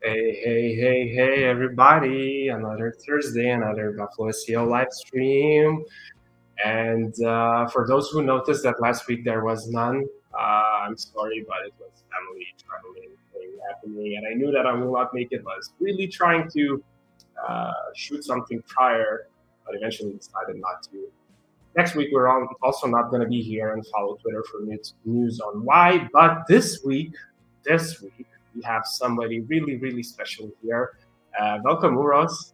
Hey, everybody. Another Thursday, another Webflow SEO live stream. And for those who noticed that last week there was none, I'm sorry, but it was family traveling thing happening. And I knew that I will not make it. I was really trying to shoot something prior, but eventually decided not to. Next week, we're also not going to be here and follow Twitter for news on why. But this week, we have somebody really special here. Welcome, Uros.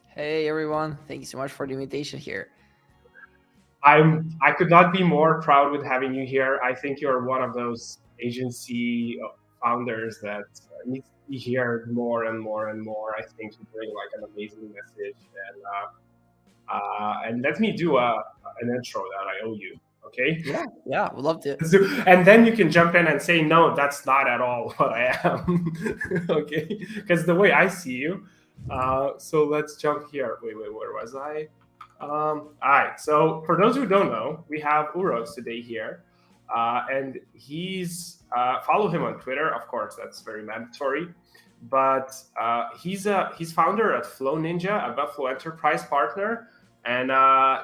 Hey everyone, thank you so much for the invitation here. I could not be more proud with having you here. I think you're one of those agency founders that needs to be here more and more and more. I think you bring like an amazing message, and let me do an intro that I owe you. Okay. Yeah, we'd love to. And then you can jump in and say, no, that's not at all what I am. Okay. Because the way I see you. So let's jump here. Wait, where was I? All right. So for those who don't know, we have Uros today here. And he's, follow him on Twitter. Of course, that's very mandatory. But he's founder at Flow Ninja, a Webflow enterprise partner. And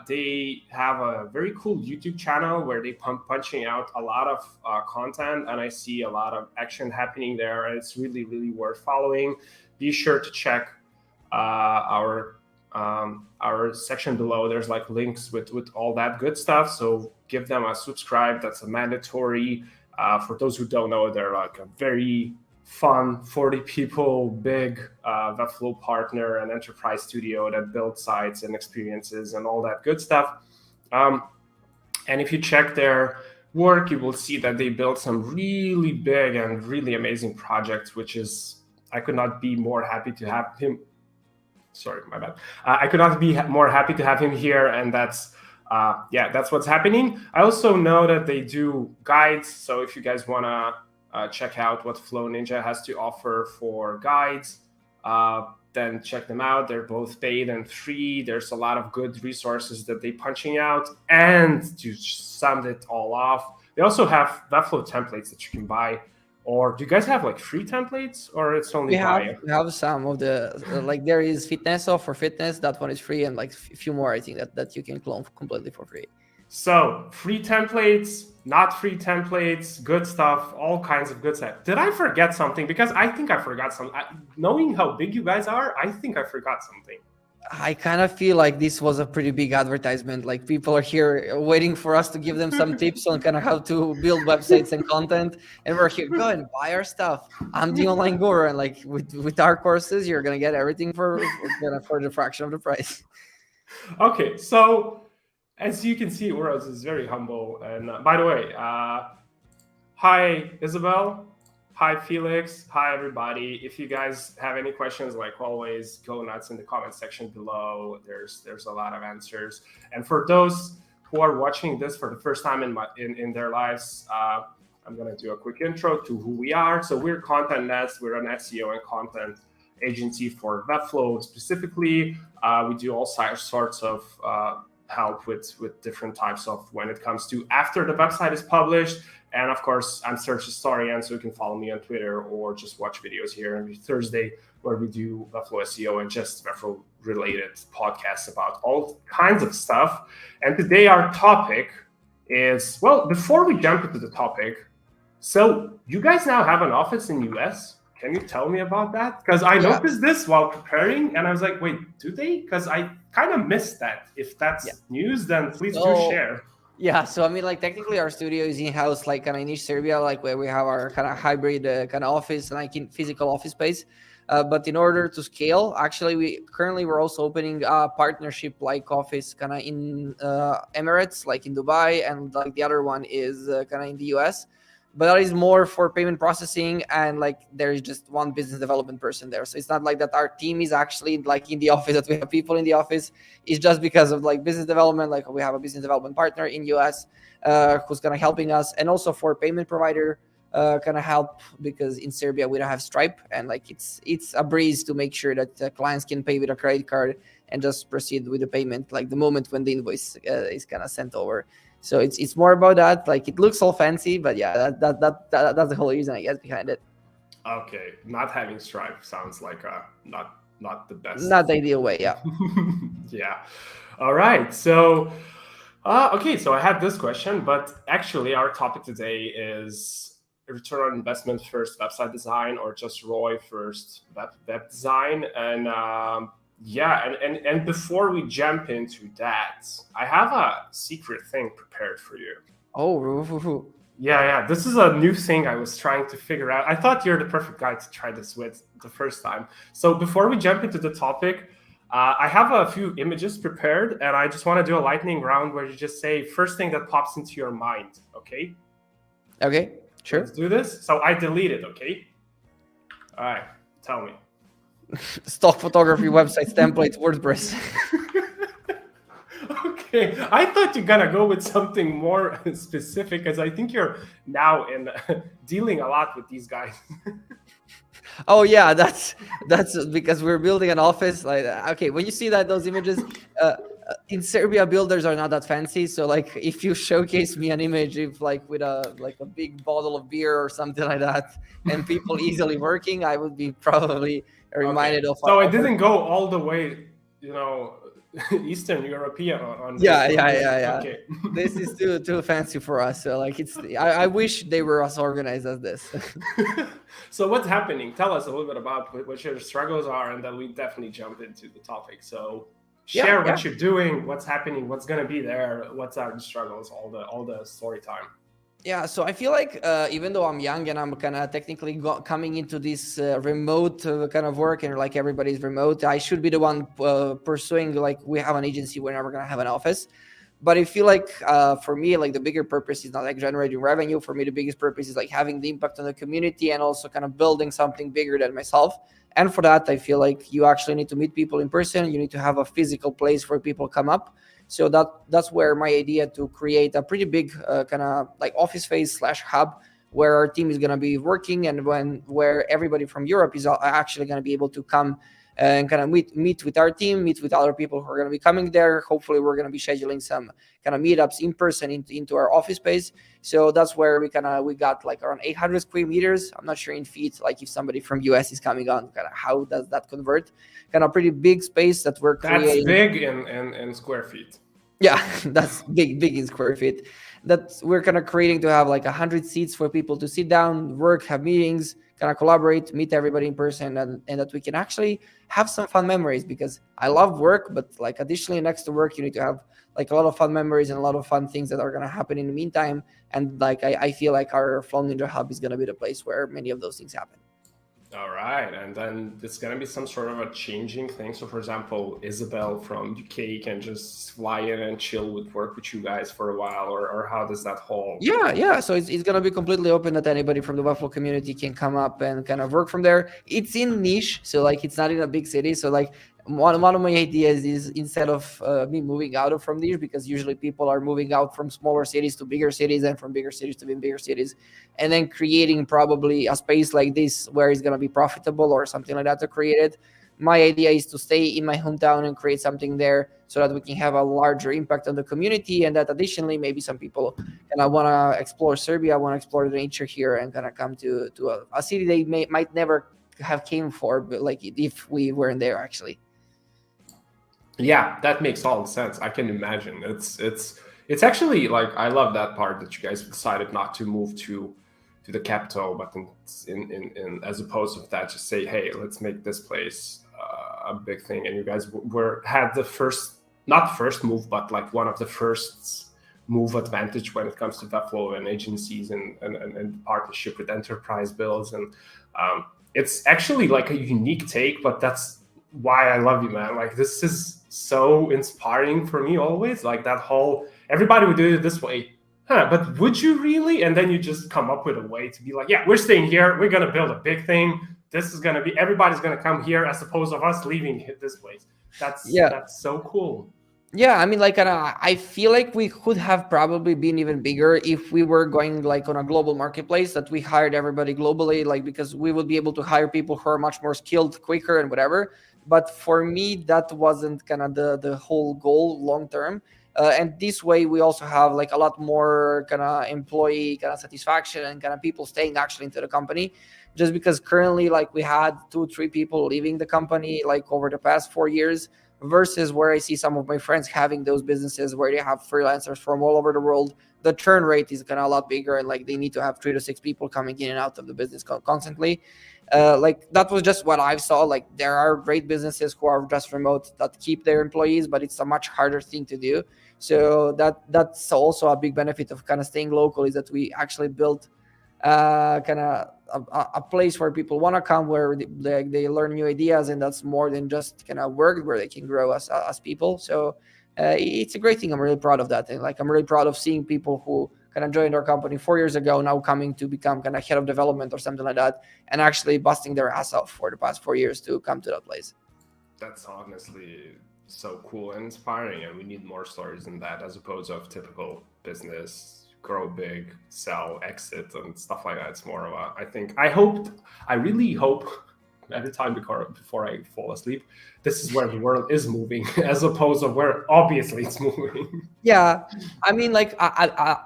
they have a very cool YouTube channel where they punching out a lot of content, and I see a lot of action happening there, and it's really worth following. Be sure to check our section below. There's like links with all that good stuff. So give them a subscribe. That's a mandatory. For those who don't know, they're like a very fun 40 people big Webflow partner and enterprise studio that builds sites and experiences and all that good stuff. And if you check their work, you will see that they built some really big and really amazing projects, which is, I could not be more happy to have him. Sorry, my bad. I could not be more happy to have him here, and that's what's happening. I also know that they do guides, so if you guys want to check out what Flow Ninja has to offer for guides, then check them out. They're both paid and free. There's a lot of good resources that they're punching out. And to sum it all off, they also have Webflow templates that you can buy. Or do you guys have like free templates, or it's only we have some of the like there is Fitness for fitness. That one is free, and like a few more I think that you can clone completely for free. So free templates, not free templates, good stuff, all kinds of good stuff. Did I forget something? Because I think I forgot something. Knowing how big you guys are, I think I forgot something. I kind of feel like this was a pretty big advertisement. Like people are here waiting for us to give them some tips on kind of how to build websites and content. And we're here, go and buy our stuff. I'm the online guru. And like with our courses, you're going to get everything for the fraction of the price. Okay, so as you can see, Uros is very humble. And by the way, hi, Isabel. Hi, Felix. Hi, everybody. If you guys have any questions, like always, go nuts in the comment section below. There's a lot of answers. And for those who are watching this for the first time in their lives, I'm going to do a quick intro to who we are. So we're Content Nest. We're an SEO and content agency for Webflow specifically. We do all sorts of help with different types of when it comes to after the website is published. And of course, I'm Search Historian, so you can follow me on Twitter or just watch videos here every Thursday where we do Webflow SEO and just Webflow related podcasts about all kinds of stuff. And today our topic is, well, before we jump into the topic, so you guys now have an office in US. Can you tell me about that? Because I noticed this while preparing, and I was like, wait, do they? Because I kind of missed that. If that's news, then please do share. Yeah, so I mean, like technically our studio is in-house, like kind of in Serbia, like where we have our kind of hybrid kind of office, like in physical office space. But in order to scale, actually, we're also opening a partnership like office kind of in Emirates, like in Dubai, and like the other one is kind of in the US. But that is more for payment processing, and like there is just one business development person there. So it's not like that our team is actually like in the office, that we have people in the office. It's just because of like business development. Like we have a business development partner in US who's kind of helping us, and also for payment provider kind of help, because in Serbia we don't have Stripe, and like it's a breeze to make sure that clients can pay with a credit card and just proceed with the payment like the moment when the invoice is kind of sent over. So it's more about that. Like it looks all fancy, but yeah, that's the whole reason I guess behind it. Okay, not having Stripe sounds like not the best. Not the ideal way, yeah. Yeah. All right. So, okay. So I had this question, but actually, our topic today is return on investment first website design, or just ROI first web design. And yeah, and before we jump into that, I have a secret thing prepared for you. Oh, Yeah. This is a new thing I was trying to figure out. I thought you're the perfect guy to try this with the first time. So before we jump into the topic, I have a few images prepared, and I just want to do a lightning round where you just say first thing that pops into your mind. Okay? okay, sure. Let's do this. So I delete it. Okay? All right. Tell me. Stock photography websites, templates, WordPress. Okay, I thought you're gonna go with something more specific, because I think you're now in dealing a lot with these guys. Oh yeah, that's because we're building an office. Like, okay, when you see those images, in Serbia, builders are not that fancy. So like, if you showcase me an image of like with a big bottle of beer or something like that, and people easily working, I would be probably reminded of. So I didn't go all the way, Eastern European on this. Yeah. Okay. This is too fancy for us. So like, I wish they were as organized as this. So what's happening? Tell us a little bit about what your struggles are, and then we definitely jump into the topic. So share what you're doing, what's happening, what's gonna be there, what's our struggles, all the story time. Yeah, so I feel like even though I'm young and I'm kind of technically coming into this remote kind of work, and like everybody's remote, I should be the one pursuing, like, we have an agency, we're never going to have an office. But I feel like for me, like, the bigger purpose is not like generating revenue. For me, the biggest purpose is like having the impact on the community, and also kind of building something bigger than myself. And for that, I feel like you actually need to meet people in person. You need to have a physical place where people come up. So that's where my idea to create a pretty big kind of like office space / hub where our team is going to be working, and where everybody from Europe is actually going to be able to come and kind of meet with our team, meet with other people who are going to be coming there. Hopefully, we're going to be scheduling some kind of meetups in person into our office space. So that's where we got like around 800 square meters. I'm not sure in feet, like if somebody from US is coming on, kind of how does that convert? Kind of pretty big space that we're creating. That's big in square feet. Yeah, that's big in square feet. That we're kind of creating to have like 100 seats for people to sit down, work, have meetings, kind of collaborate, meet everybody in person, and that we can actually have some fun memories. Because I love work, but like additionally next to work, you need to have like a lot of fun memories and a lot of fun things that are going to happen in the meantime. And like I feel like our Flow Ninja Hub is going to be the place where many of those things happen. All right, and then it's going to be some sort of a changing thing. So, for example, Isabel from UK can just fly in and chill work with you guys for a while, or how does that whole? Yeah. So it's going to be completely open that anybody from the Webflow community can come up and kind of work from there. It's in niche, so like it's not in a big city. So like one of my ideas is, instead of me moving out from niche, because usually people are moving out from smaller cities to bigger cities, and from bigger cities to bigger cities, and then creating probably a space like this where it's going to be profitable or something like that to create it. My idea is to stay in my hometown and create something there so that we can have a larger impact on the community, and that additionally maybe some people kind of want to explore Serbia, want to explore the nature here, and kind of come to a city they might never have came for, but like if we weren't there actually. Yeah, that makes all sense. I can imagine. It's actually like, I love that part that you guys decided not to move to the capital, but in as opposed to that, just say, hey, let's make this place a big thing. And you guys had the not first move, but like one of the first move advantage when it comes to Webflow and agencies and partnership with enterprise builds. And it's actually like a unique take, but that's why I love you, man. Like, this is so inspiring for me always. Like that whole, everybody would do it this way. But would you really? And then you just come up with a way to be like, yeah, we're staying here. We're going to build a big thing. This is going to be, everybody's going to come here, as opposed to us leaving this place. That's so cool. Yeah, I mean, like, I feel like we could have probably been even bigger if we were going like on a global marketplace, that we hired everybody globally, like, because we would be able to hire people who are much more skilled, quicker, and whatever. But for me, that wasn't kind of the whole goal long term. And this way, we also have like a lot more kind of employee kind of satisfaction and kind of people staying actually into the company. just because currently like we had 2-3 people leaving the company like over the past 4 years, versus where I see some of my friends having those businesses where they have freelancers from all over the world. The churn rate is kind of a lot bigger, and like they need to have 3 to 6 people coming in and out of the business constantly. Like that was just what I saw. Like there are great businesses who are just remote that keep their employees, but it's a much harder thing to do. So that's also a big benefit of kind of staying local, is that we actually built kind of a place where people want to come, where they learn new ideas, and that's more than just kind of work, where they can grow as people. So it's a great thing. I'm really proud of that, and like I'm really proud of seeing people who kind of joined our company 4 years ago now coming to become kind of head of development or something like that, and actually busting their ass off for the past 4 years to come to that place. That's honestly so cool and inspiring, and we need more stories than that, as opposed of typical business grow big, sell, exit, and stuff like that. It's more of a, I really hope every time before I fall asleep, this is where the world is moving, as opposed to where obviously it's moving. Yeah, I mean, like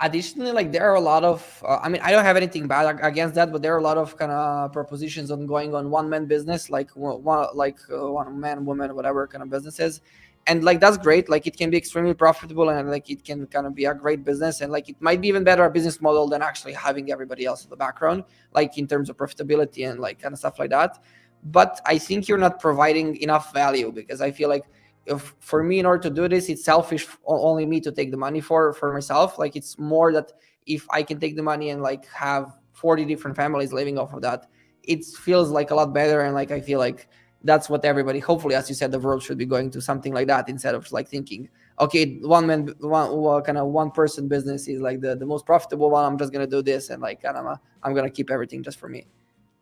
additionally, like there are a lot of I mean, I don't have anything bad against that, but there are a lot of kind of propositions on going on one-man business, like one man, woman, whatever kind of businesses. And like that's great. Like it can be extremely profitable, and like it can kind of be a great business, and like it might be even better a business model than actually having everybody else in the background, like in terms of profitability and like kind of stuff like that. But I think you're not providing enough value, because I feel like if for me, in order to do this, it's selfish only me to take the money for myself. Like it's more that if I can take the money and like have 40 different families living off of that, it feels like a lot better. And like I feel like that's what everybody, hopefully, as you said, the world should be going to something like that, instead of like thinking, okay, one person business is like the most profitable one, I'm just gonna do this, and like I'm gonna keep everything just for me.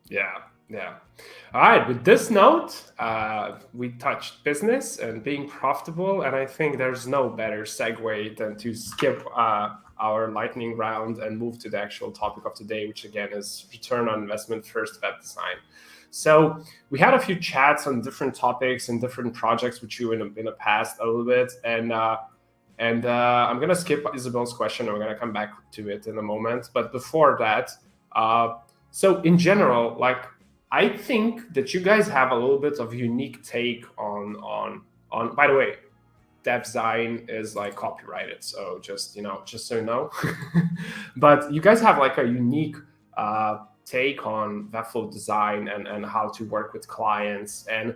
Yeah. All right. With this note, we touched business and being profitable, and I think there's no better segue than to skip our lightning round and move to the actual topic of today, which again is return on investment first web design. So we had a few chats on different topics and different projects with you in the past a little bit, and I'm gonna skip Isabel's question, and we're gonna come back to it in a moment. But before that, so in general, like I think that you guys have a little bit of unique take on. By the way, design is like copyrighted, so just so you know. But you guys have like a unique take on Webflow design and how to work with clients. And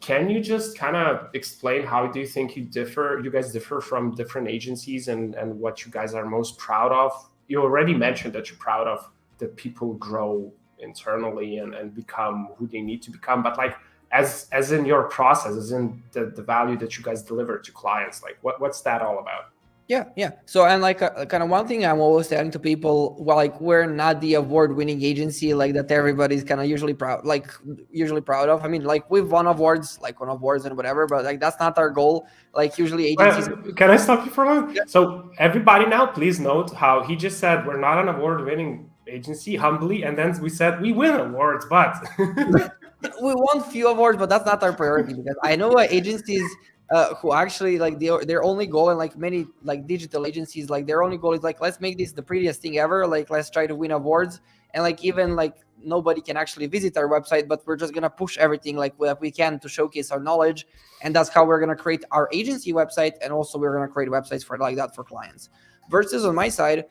can you just kind of explain how do you think you guys differ from different agencies, and what you guys are most proud of? You already mentioned that you're proud of that people grow internally and become who they need to become, but like as in your process, as in the value that you guys deliver to clients, like what's that all about? Yeah. So, and like kind of one thing I'm always telling to people, well, like we're not the award-winning agency like that everybody's kind of usually proud of. I mean, like we've won awards, and whatever, but like that's not our goal. Like usually agencies. Can I stop you for a moment? Yeah. So everybody now, please note how he just said we're not an award-winning agency humbly, and then we said we win awards, but we won few awards, but that's not our priority, because I know agencies who actually like their only goal, and like many like digital agencies, like their only goal is like, let's make this the prettiest thing ever, like let's try to win awards, and like even like nobody can actually visit our website, but we're just gonna push everything like we can to showcase our knowledge, and that's how we're gonna create our agency website, and also we're gonna create websites for like that for clients. Versus on my side,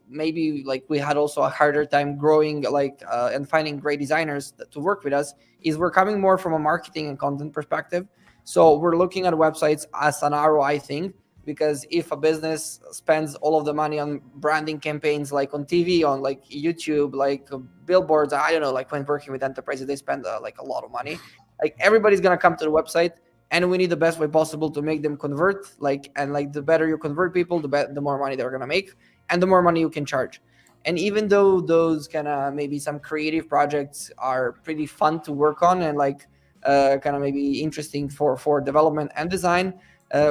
maybe like we had also a harder time growing and finding great designers to work with us, is we're coming more from a marketing and content perspective. So we're looking at websites as an ROI thing, because if a business spends all of the money on branding campaigns, like on TV, on like YouTube, like billboards, I don't know, like when working with enterprises, they spend like a lot of money. Like everybody's gonna come to the website, and we need the best way possible to make them convert. And the better you convert people, the more money they're gonna make, and the more money you can charge. And even though those kind of maybe some creative projects are pretty fun to work on, and like kind of maybe interesting for development and design,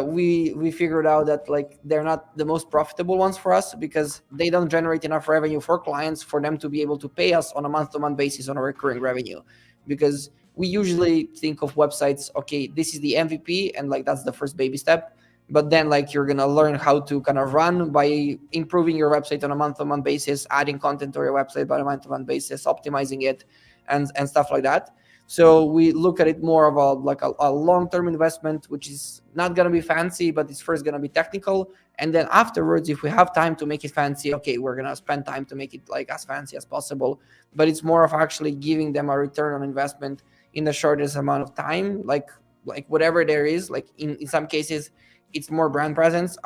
we figured out that like they're not the most profitable ones for us, because they don't generate enough revenue for clients for them to be able to pay us on a month-to-month basis on a recurring revenue. Because we usually think of websites, okay, this is the MVP, and like that's the first baby step. but then like you're gonna learn how to kind of run by improving your website on a month-to-month basis, adding content to your website by a month-to-month basis, optimizing it, and stuff like that. So we look at it more of a long-term investment, which is not going to be fancy, but it's first going to be technical. And then afterwards, if we have time to make it fancy, okay, we're going to spend time to make it like as fancy as possible. But it's more of actually giving them a return on investment in the shortest amount of time, like whatever there is. Like in some cases, it's more brand presence.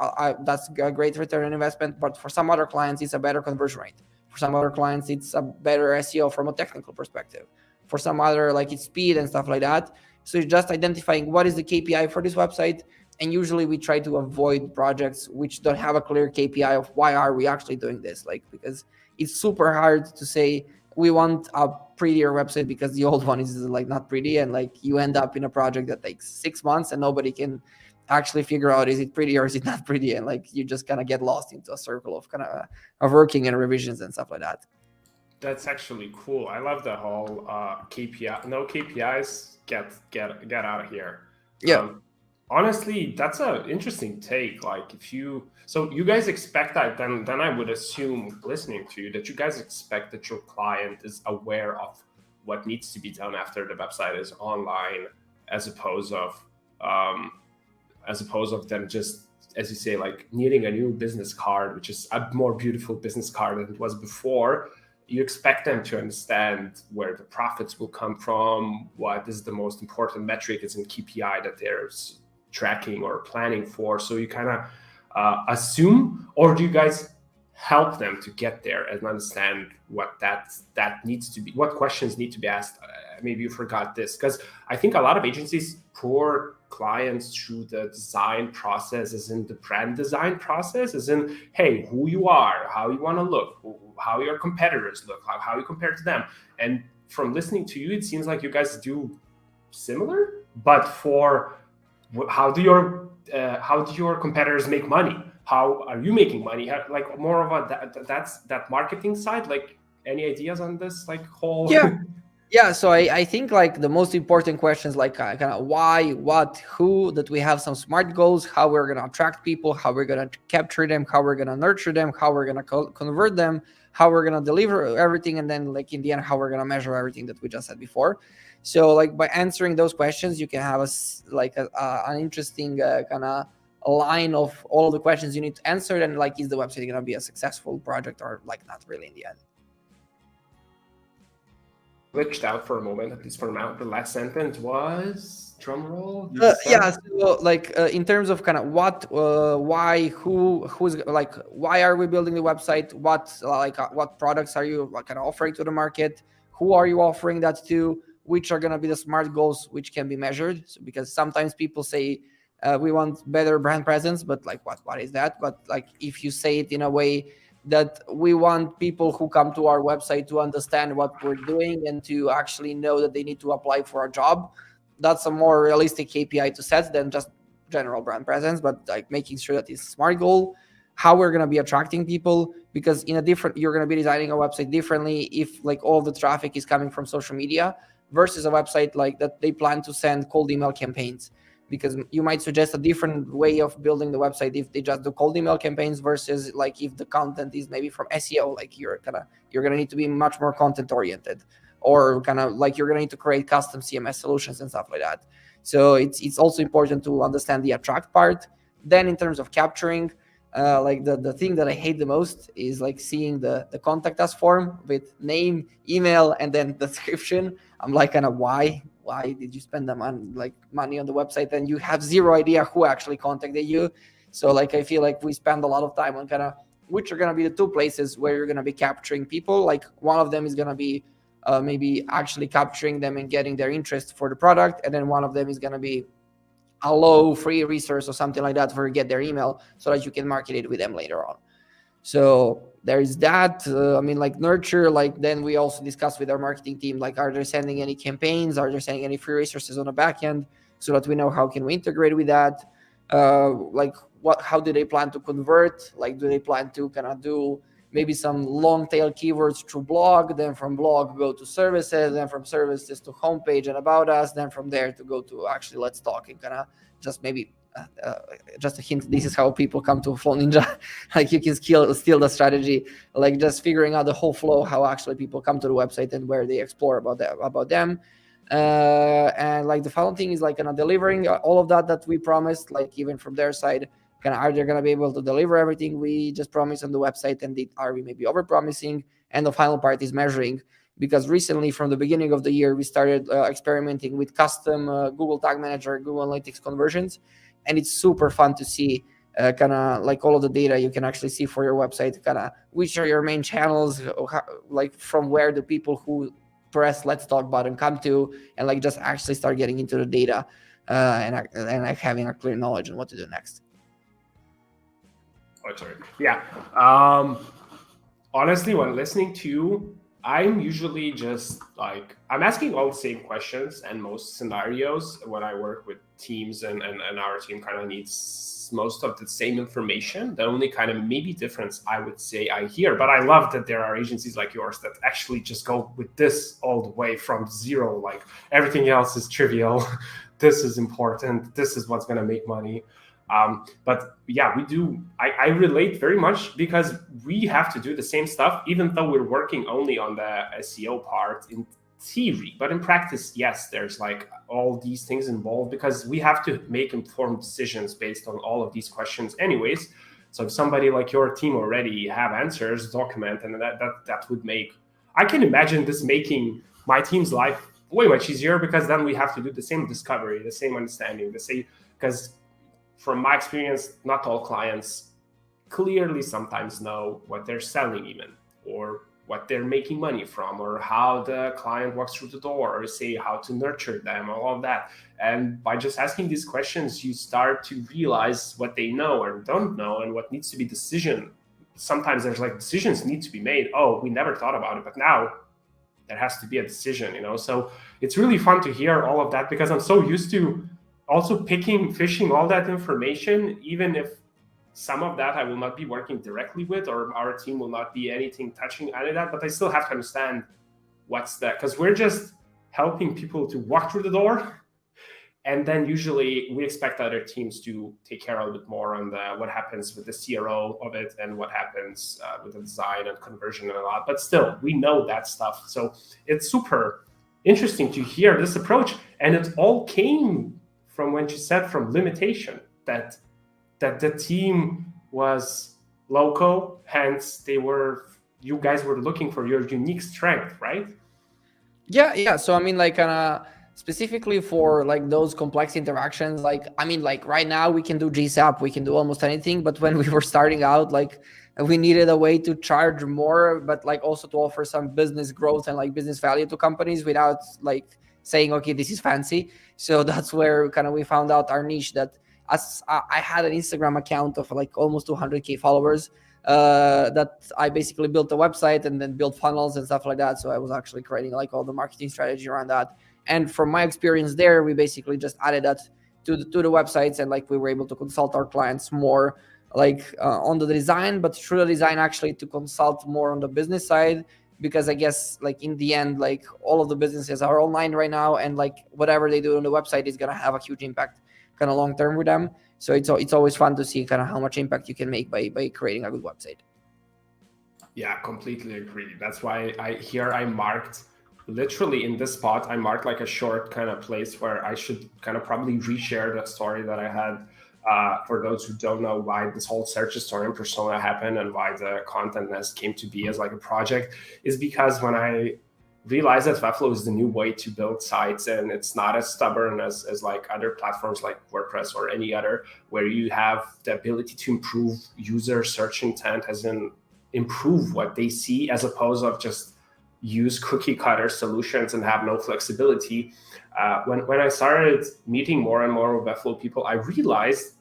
That's a great return on investment. But for some other clients, it's a better conversion rate. For some other clients, it's a better SEO from a technical perspective. For some other, like it's speed and stuff like that. So it's just identifying what is the KPI for this website. And usually we try to avoid projects which don't have a clear KPI of why are we actually doing this, like, because it's super hard to say we want a prettier website because the old one is like not pretty, and like you end up in a project that takes 6 months and nobody can actually figure out is it pretty or is it not pretty, and like you just kind of get lost into a circle of of working and revisions and stuff like that. That's actually cool. I love the whole KPI. No KPIs, get out of here. Yeah. Honestly, that's an interesting take. Like you guys expect that, then I would assume, listening to you, that you guys expect that your client is aware of what needs to be done after the website is online, as opposed of them just, as you say, like needing a new business card, which is a more beautiful business card than it was before. You expect them to understand where the profits will come from, what is the most important metric, is in KPI that they're tracking or planning for. So you kind of assume, or do you guys help them to get there and understand what that needs to be, what questions need to be asked? Maybe you forgot this, because I think a lot of agencies pour clients through the design process, as in the brand design process, as in, hey, who you are, how you want to look, how your competitors look, how you compare to them. And from listening to you, it seems like you guys do similar, but for how do your competitors make money? How are you making money? Like more of that marketing side. Like, any ideas on this, like, whole? Yeah, so I think like the most important questions, like kind of why, what, who, that we have some smart goals, how we're going to attract people, how we're going to capture them, how we're going to nurture them, how we're going to convert them, how we're going to deliver everything, and then like in the end, how we're going to measure everything that we just said before. So like by answering those questions, you can have an interesting kind of line of all of the questions you need to answer, and like, is the website going to be a successful project or like not really in the end? Glitched out for a moment, at least for now. The last sentence was, drum roll. Yeah, so like in terms of kind of what, why, who's like, why are we building the website? What products are you kind of offering to the market? Who are you offering that to? Which are going to be the smart goals which can be measured? So, because sometimes people say we want better brand presence, but like what is that? But like if you say it in a way that we want people who come to our website to understand what we're doing and to actually know that they need to apply for a job, that's a more realistic KPI to set than just general brand presence, but like making sure that it's a smart goal. How we're going to be attracting people, because you're going to be designing a website differently if like all the traffic is coming from social media versus a website like that they plan to send cold email campaigns, because you might suggest a different way of building the website if they just do cold email campaigns versus like if the content is maybe from SEO, like you're gonna need to be much more content oriented, or kind of like you're gonna need to create custom CMS solutions and stuff like that. So it's also important to understand the attract part. Then in terms of capturing, like the thing that I hate the most is like seeing the contact us form with name, email, and then the description. I'm like, kind of why did you spend the money on the website and you have zero idea who actually contacted you? So like I feel like we spend a lot of time on kind of which are going to be the two places where you're going to be capturing people. Like one of them is going to be maybe actually capturing them and getting their interest for the product, and then one of them is going to be a low free resource or something like that for get their email so that you can market it with them later on. So there is that. I mean, like nurture, like then we also discuss with our marketing team, like, are they sending any campaigns? Are they sending any free resources on the back end so that we know how can we integrate with that? Like how do they plan to convert? Like, do they plan to kind of do maybe some long tail keywords through blog, then from blog go to services, then from services to homepage and about us, then from there to go to actually let's talk and kind of just maybe just a hint, this is how people come to Flow Ninja. Like you can steal the strategy, like just figuring out the whole flow, how actually people come to the website and where they explore about them. And like the final thing is like kind of delivering all of that we promised, like even from their side, kind of are they going to be able to deliver everything we just promised on the website, and are we maybe over promising? And the final part is measuring, because recently from the beginning of the year we started experimenting with custom Google Tag Manager, Google Analytics conversions, and it's super fun to see kind of like all of the data you can actually see for your website, kind of which are your main channels, like from where the people who press let's talk button come to, and like just actually start getting into the data and like having a clear knowledge on what to do next. Oh, sorry. Yeah. Honestly, when listening to you, I'm usually just like, I'm asking all the same questions and most scenarios when I work with teams, and our team kind of needs most of the same information. The only kind of maybe difference I would say I hear, but I love that there are agencies like yours that actually just go with this all the way from zero, like everything else is trivial. This is important. This is what's going to make money. But yeah, we do. I relate very much because we have to do the same stuff, even though we're working only on the SEO part in theory. But in practice, yes, there's like all these things involved because we have to make informed decisions based on all of these questions anyways. So if somebody like your team already have answers, document, and that would make, I can imagine this making my team's life way much easier, because then we have to do the same discovery, the same understanding, the same, because from my experience, not all clients clearly sometimes know what they're selling even, or what they're making money from, or how the client walks through the door, or say how to nurture them, all of that. And by just asking these questions, you start to realize what they know or don't know, and what needs to be decision. Sometimes there's like decisions need to be made. Oh, we never thought about it, but now there has to be a decision, So it's really fun to hear all of that, because I'm so used to also fishing all that information, even if some of that I will not be working directly with, or our team will not be anything touching any of that, but I still have to understand what's that, because we're just helping people to walk through the door. And then usually we expect other teams to take care a little bit more on what happens with the CRO of it, and what happens with the design and conversion and a lot. But still, we know that stuff. So it's super interesting to hear this approach. And it all came from when you said from limitation, that the team was local, hence you guys were looking for your unique strength, right? Yeah. So I mean, like specifically for like those complex interactions, like I mean, like right now we can do GSAP, we can do almost anything, but when we were starting out, like we needed a way to charge more, but like also to offer some business growth and like business value to companies without like saying, okay, this is fancy. So that's where kind of we found out our niche, that as I had an Instagram account of like almost 200K followers, that I basically built a website and then built funnels and stuff like that. So I was actually creating like all the marketing strategy around that. And from my experience there, we basically just added that to the websites, and like we were able to consult our clients more like on the design, but through the design actually to consult more on the business side, because I guess like in the end, like all of the businesses are online right now, and like whatever they do on the website is going to have a huge impact kind of long term with them. So it's always fun to see kind of how much impact you can make by creating a good website. Yeah, completely agree. That's why I marked literally in this spot, I marked like a short kind of place where I should kind of probably reshare that story that I had. For those who don't know why this whole search story and persona happened, and why the content nest came to be as like a project, is because when I realized that Webflow is the new way to build sites, and it's not as stubborn as like other platforms like WordPress or any other, where you have the ability to improve user search intent, as in improve what they see, as opposed to just use cookie cutter solutions and have no flexibility. When I started meeting more and more with Webflow people, I realized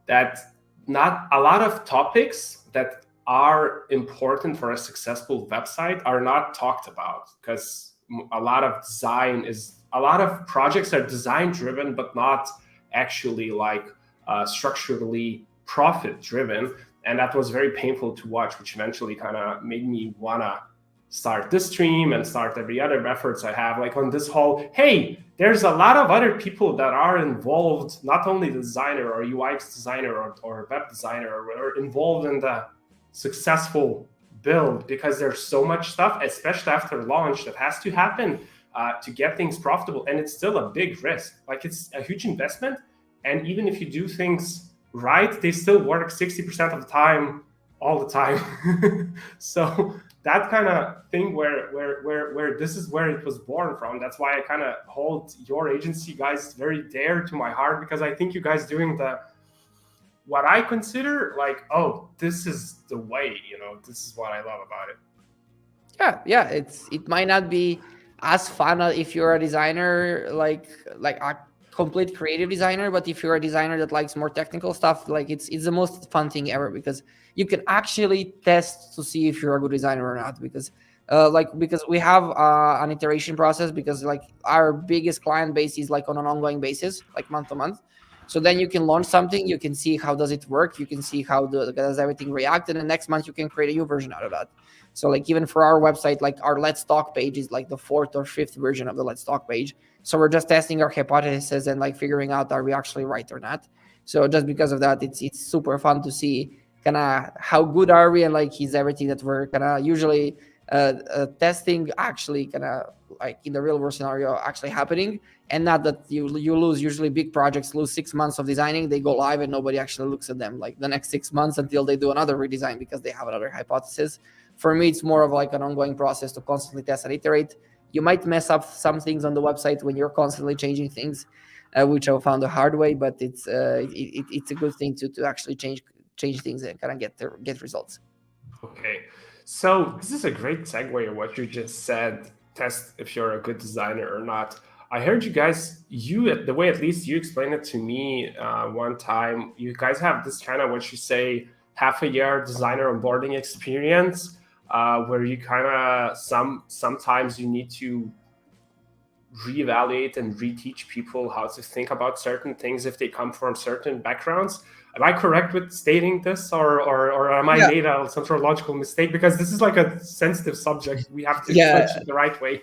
that not a lot of topics that are important for a successful website are not talked about, because a lot of projects are design driven, but not actually like structurally profit driven. And that was very painful to watch, which eventually kind of made me wanna start this stream and start every other efforts I have, like on this whole, hey, there's a lot of other people that are involved, not only the designer or UX designer or web designer, or involved in the successful build, because there's so much stuff, especially after launch, that has to happen to get things profitable. And it's still a big risk. Like, it's a huge investment. And even if you do things right, they still work 60% of the time, all the time. So that kind of thing where this is where it was born from. That's why I kind of hold your agency guys very dear to my heart, because I think you guys doing what I consider like, oh, this is the way, this is what I love about it. Yeah, it might not be as fun if you're a designer, like a complete creative designer, but if you're a designer that likes more technical stuff, like it's the most fun thing ever, because you can actually test to see if you're a good designer or not, because we have an iteration process, because like our biggest client base is like on an ongoing basis, like month to month. So then you can launch something, you can see how does it work, you can see how does everything react, and the next month you can create a new version out of that. So like even for our website, like our Let's Talk page is like the 4th or 5th version of the Let's Talk page. So we're just testing our hypothesis and like figuring out, are we actually right or not. So just because of that, it's super fun to see kind of how good are we, and like is everything that we're kind of usually testing actually kind of like in the real world scenario actually happening, and not that you lose. Usually big projects lose 6 months of designing, they go live and nobody actually looks at them like the next 6 months until they do another redesign because they have another hypothesis. For me, it's more of like an ongoing process to constantly test and iterate. You might mess up some things on the website when you're constantly changing things, which I found the hard way, but it's a good thing to actually change things and kind of get results. Okay, so this is a great segue of what you just said. Test if you're a good designer or not. I heard you guys, the way at least you explained it to me one time, you guys have this kind of what you say half a year designer onboarding experience, where you kind of sometimes you need to reevaluate and reteach people how to think about certain things if they come from certain backgrounds. Am I correct with stating this, or am I made some sort of logical mistake? Because this is like a sensitive subject. We have to touch it the right way.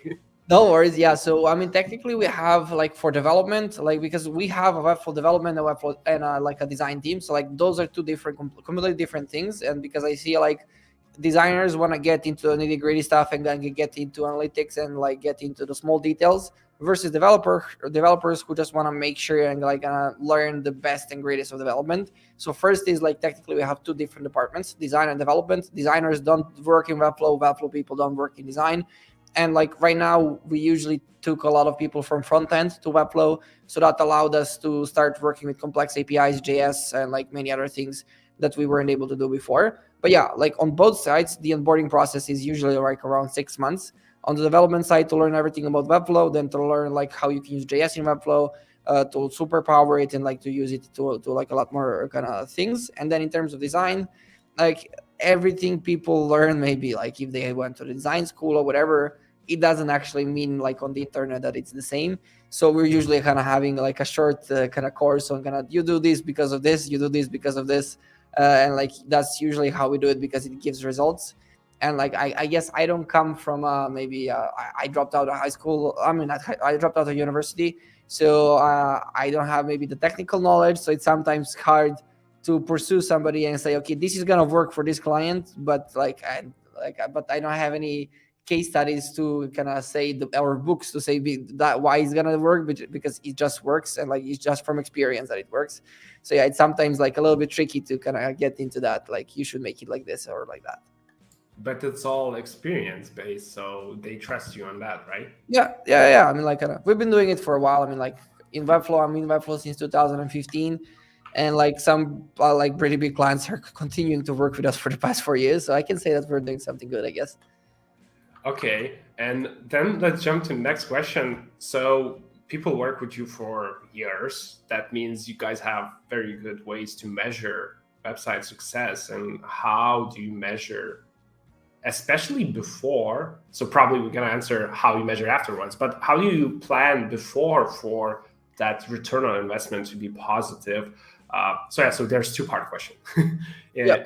No worries. Yeah. So I mean, technically, we have like for development, like because we have a Webflow development and Webflow and like a design team. So like those are two completely different things. And because I see like designers want to get into the nitty gritty stuff and then get into analytics and like get into the small details, versus developers who just want to make sure and like learn the best and greatest of development. So first is like technically we have two different departments, design and development. Designers don't work in Webflow people don't work in design. And like right now, we usually took a lot of people from front end to Webflow, so that allowed us to start working with complex APIs, JS, and like many other things that we weren't able to do before. But yeah, like on both sides, the onboarding process is usually like around 6 months. On the development side, to learn everything about Webflow, then to learn like how you can use JS in Webflow, to superpower it and like to use it to like a lot more kind of things. And then in terms of design, like everything people learn, maybe like if they went to the design school or whatever, it doesn't actually mean like on the internet that it's the same. So we're usually kind of having like a short kind of course on kind of, you do this because of this, you do this because of this, and like that's usually how we do it because it gives results. And like I guess I don't come from I dropped out of high school. I mean, I dropped out of university, so I don't have maybe the technical knowledge. So it's sometimes hard to pursue somebody and say, okay, this is gonna work for this client, but but I don't have any case studies to kind of say or books to say that why it's gonna work, because it just works, and like it's just from experience that it works. So yeah, it's sometimes like a little bit tricky to kind of get into that, like you should make it like this or like that. But it's all experience based, so they trust you on that, right? Yeah. I mean, like we've been doing it for a while. I mean, like in Webflow, I'm in Webflow since 2015. And like some like pretty big clients are continuing to work with us for the past 4 years. So I can say that we're doing something good, I guess. Okay, and then let's jump to the next question. So people work with you for years. That means you guys have very good ways to measure website success. And how do you measure, especially before? So probably we're going to answer how you measure afterwards, but how do you plan before for that return on investment to be positive. So there's two-part question.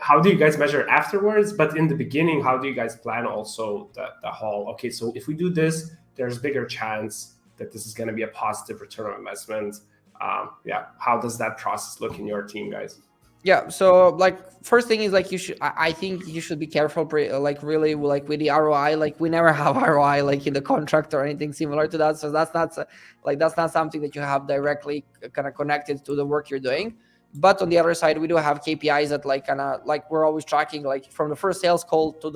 How do you guys measure afterwards? But in the beginning, how do you guys plan also the whole, okay, so if we do this, there's bigger chance that this is going to be a positive return on investment. How does that process look in your team, guys? Yeah, so like first thing is like I think you should be careful like really like with the ROI. Like we never have ROI like in the contract or anything similar to that, so that's not something that you have directly kind of connected to the work you're doing. But on the other side, we do have KPIs that like kind of like we're always tracking, like from the first sales call to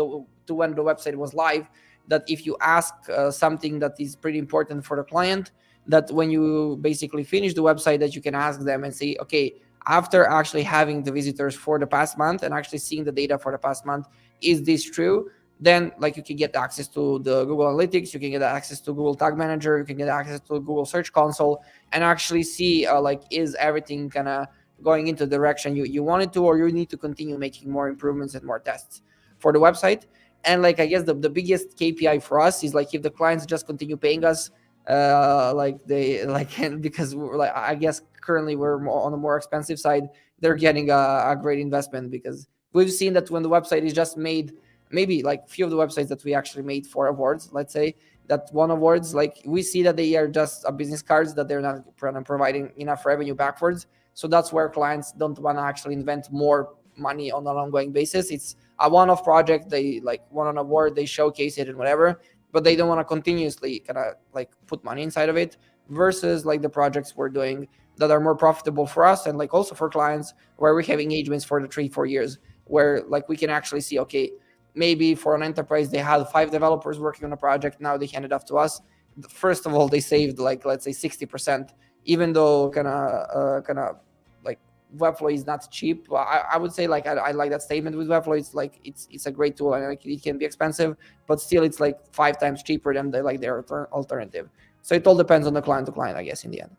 when the website was live, that if you ask something that is pretty important for the client, that when you basically finish the website, that you can ask them and say, okay, after actually having the visitors for the past month and actually seeing the data for the past month, is this true? Then like you can get access to the Google Analytics, you can get access to Google Tag Manager, you can get access to Google Search Console, and actually see like is everything kind of going into the direction you want it to, or you need to continue making more improvements and more tests for the website. And like I guess the biggest KPI for us is like if the clients just continue paying us, like they like, because we're like, I guess currently we're more on the more expensive side, they're getting a great investment, because we've seen that when the website is just made, maybe like few of the websites that we actually made for awards, let's say that one awards, like we see that they are just a business cards, that they're not providing enough revenue backwards. So that's where clients don't want to actually invent more money on an ongoing basis. It's a one-off project, they like won an award, they showcase it and whatever, but they don't want to continuously kind of like put money inside of it, versus like the projects we're doing that are more profitable for us and like also for clients, where we have engagements for the 3-4 years, where like we can actually see, okay, maybe for an enterprise they had 5 developers working on a project, now they hand it off to us. First of all, they saved like, let's say 60%, even though kind of like Webflow is not cheap. I would say like I like that statement with Webflow. It's like it's a great tool, and like it can be expensive, but still it's like 5 times cheaper than their alternative. So it all depends on the client to client, I guess, in the end.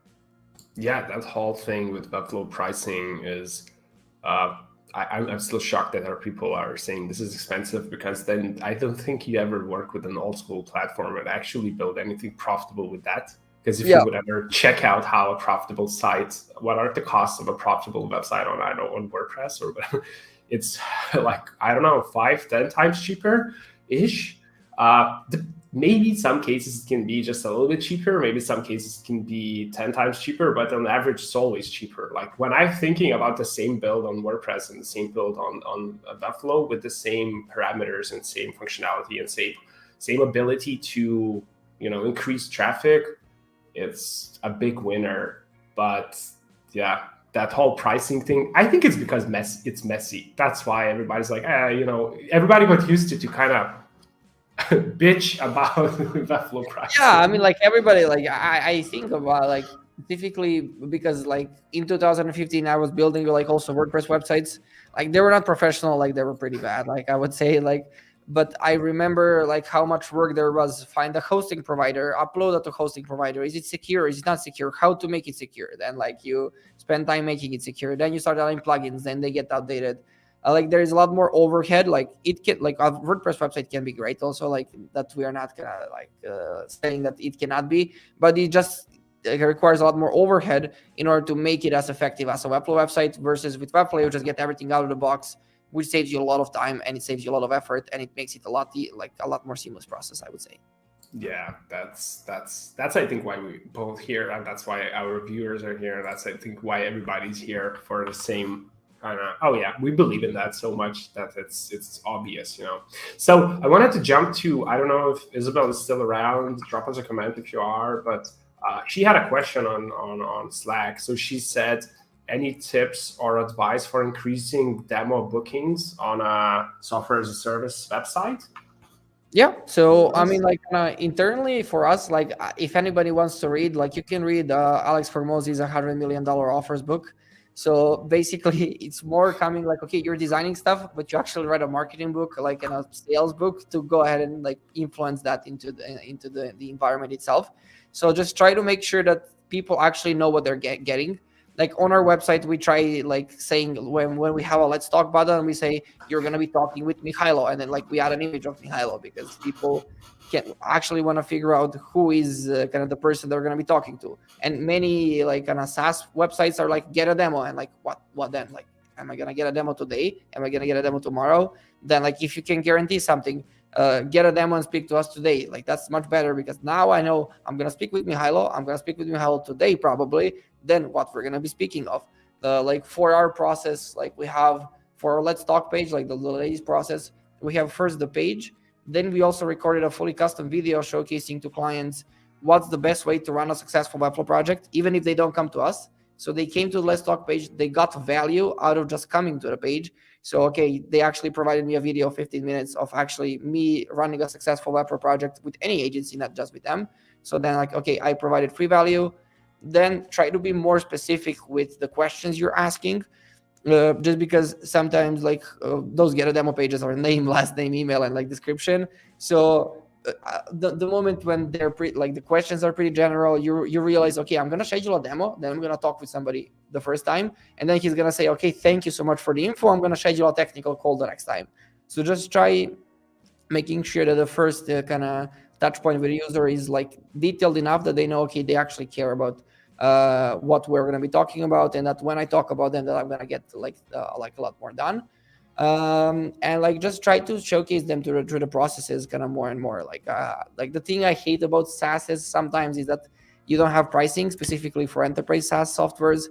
Yeah, that whole thing with Webflow pricing is, I'm still shocked that our people are saying this is expensive, because then I don't think you ever work with an old school platform and actually build anything profitable with that. Because if you would ever check out how a profitable site, what are the costs of a profitable website on, I don't know, on WordPress or whatever, it's like, I don't know, 5-10 times cheaper ish. Maybe some cases it can be just a little bit cheaper. Maybe some cases it can be 10 times cheaper, but on average, it's always cheaper. Like when I'm thinking about the same build on WordPress and the same build on Webflow with the same parameters and same functionality and same ability to, increase traffic, it's a big winner. But yeah, that whole pricing thing, I think it's because it's messy. That's why everybody's like, everybody got used to kind of bitch about Webflow pricing. Yeah, I mean, like everybody, like I think about like specifically because like in 2015 I was building like also WordPress websites. Like they were not professional, like they were pretty bad, like I would say, like, but I remember like how much work there was. Find a hosting provider, upload it to hosting provider. Is it secure? Is it not secure? How to make it secure? Then like you spend time making it secure. Then you start adding plugins. Then they get outdated. Like there's a lot more overhead. Like it can, like a WordPress website can be great also, like that we are not gonna like saying that it cannot be, but it just requires a lot more overhead in order to make it as effective as a Webflow website, versus with Webflow you just get everything out of the box, which saves you a lot of time and it saves you a lot of effort, and it makes it a lot more seamless process, I would say. Yeah, that's I think why we both here, and that's why our viewers are here. That's I think why everybody's here, for the same kind of, oh yeah, we believe in that so much that it's obvious, So I wanted to jump to, I don't know if Isabel is still around. Drop us a comment if you are, but she had a question on Slack. So she said, any tips or advice for increasing demo bookings on a software as a service website? Yeah, so I mean, like internally for us, like if anybody wants to read, like you can read Alex Formosi's $100 million offers book. So basically it's more coming like, okay, you're designing stuff, but you actually write a marketing book, like a sales book, to go ahead and like influence that into the environment itself. So just try to make sure that people actually know what they're getting, like on our website, we try like saying when we have a let's talk button, we say you're gonna be talking with Mihailo, and then like we add an image of Mihailo because people can actually want to figure out who is kind of the person they're gonna be talking to. And many like kind of SaaS websites are like get a demo, and like what then? Like, am I gonna get a demo today? Am I gonna get a demo tomorrow? Then like if you can guarantee something, get a demo and speak to us today. Like that's much better because now I know I'm gonna speak with Mihailo. I'm gonna speak with Mihailo today probably. Then what we're gonna be speaking of, like for our process, like we have for our Let's Talk page, like the ladies process, we have first the page. Then we also recorded a fully custom video showcasing to clients what's the best way to run a successful Webflow project, even if they don't come to us. So they came to the Let's Talk page, they got value out of just coming to the page. So, okay, they actually provided me a video of 15 minutes of actually me running a successful Webflow project with any agency, not just with them. So then like, okay, I provided free value. Then try to be more specific with the questions you're asking. Just because sometimes like those get a demo pages are name, last name, email, and like description. So the moment when they're like the questions are pretty general, you realize, okay, I'm gonna schedule a demo, then I'm gonna talk with somebody the first time, and then he's gonna say, okay, thank you so much for the info, I'm gonna schedule a technical call the next time. So just try making sure that the first kind of touch point with the user is like detailed enough that they know, okay, they actually care about what we're going to be talking about, and that when I talk about them, that I'm going to get like a lot more done. And like just try to showcase them through the processes kind of more and more. Like the thing I hate about SaaS is sometimes is that you don't have pricing specifically for enterprise SaaS softwares.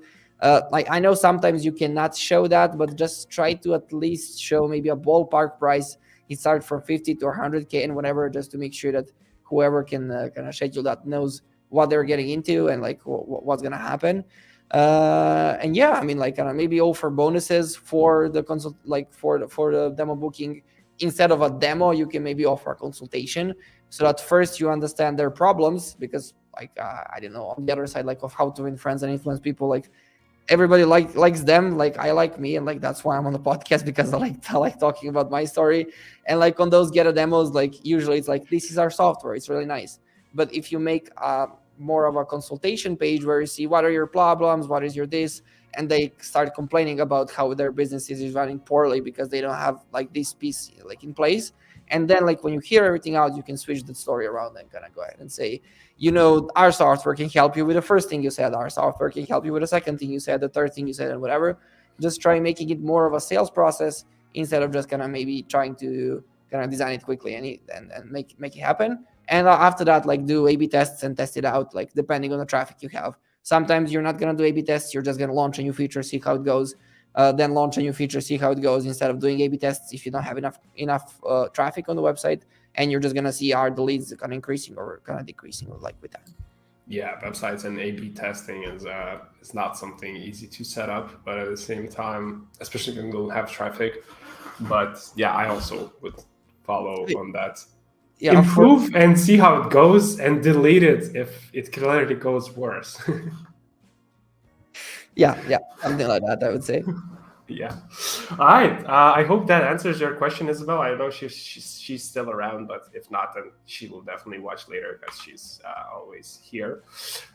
Like I know sometimes you cannot show that, but just try to at least show maybe a ballpark price. It starts from 50 to 100K and whatever, just to make sure that whoever can kind of schedule that knows what they're getting into and like what's gonna happen. And yeah, I mean, like maybe offer bonuses for the consult, like for the demo booking. Instead of a demo, you can maybe offer a consultation, so that first you understand their problems, because like I don't know, on the other side, like of how to win friends and influence people, like everybody likes them, like I like me, and like that's why I'm on the podcast, because I like talking about my story. And like on those get a demos, like usually it's like, this is our software, it's really nice. But if you make more of a consultation page where you see what are your problems, what is your this, and they start complaining about how their business is running poorly because they don't have like this piece like in place, and then like when you hear everything out, you can switch the story around and kind of go ahead and say, you know, our software can help you with the first thing you said, our software can help you with the second thing you said, the third thing you said, and whatever. Just try making it more of a sales process instead of just kind of maybe trying to kind of design it quickly and make it happen. And after that, like do A/B tests and test it out, like depending on the traffic you have. Sometimes you're not going to do A/B tests. You're just going to launch a new feature, see how it goes. Then launch a new feature, see how it goes, instead of doing A/B tests if you don't have enough traffic on the website, and you're just going to see are the leads kind of increasing or kind of decreasing like with time. Yeah, websites and A/B testing is not something easy to set up, but at the same time, especially when you don't have traffic. But yeah, I also would follow on that. Yeah, improve and see how it goes, and delete it if it clearly goes worse. yeah, something like that, I would say. Yeah. All right. I hope that answers your question, Isabel. I know she's still around, but if not, then she will definitely watch later because she's always here.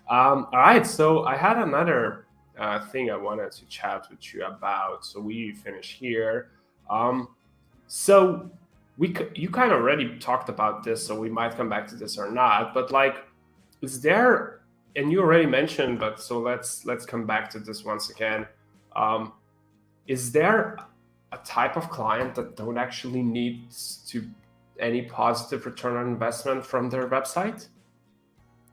All right. So I had another thing I wanted to chat with you about. So we finish here. So you kind of already talked about this, so we might come back to this or not. But like, is there? And you already mentioned, but so let's come back to this once again. Is there a type of client that don't actually need to any positive return on investment from their website?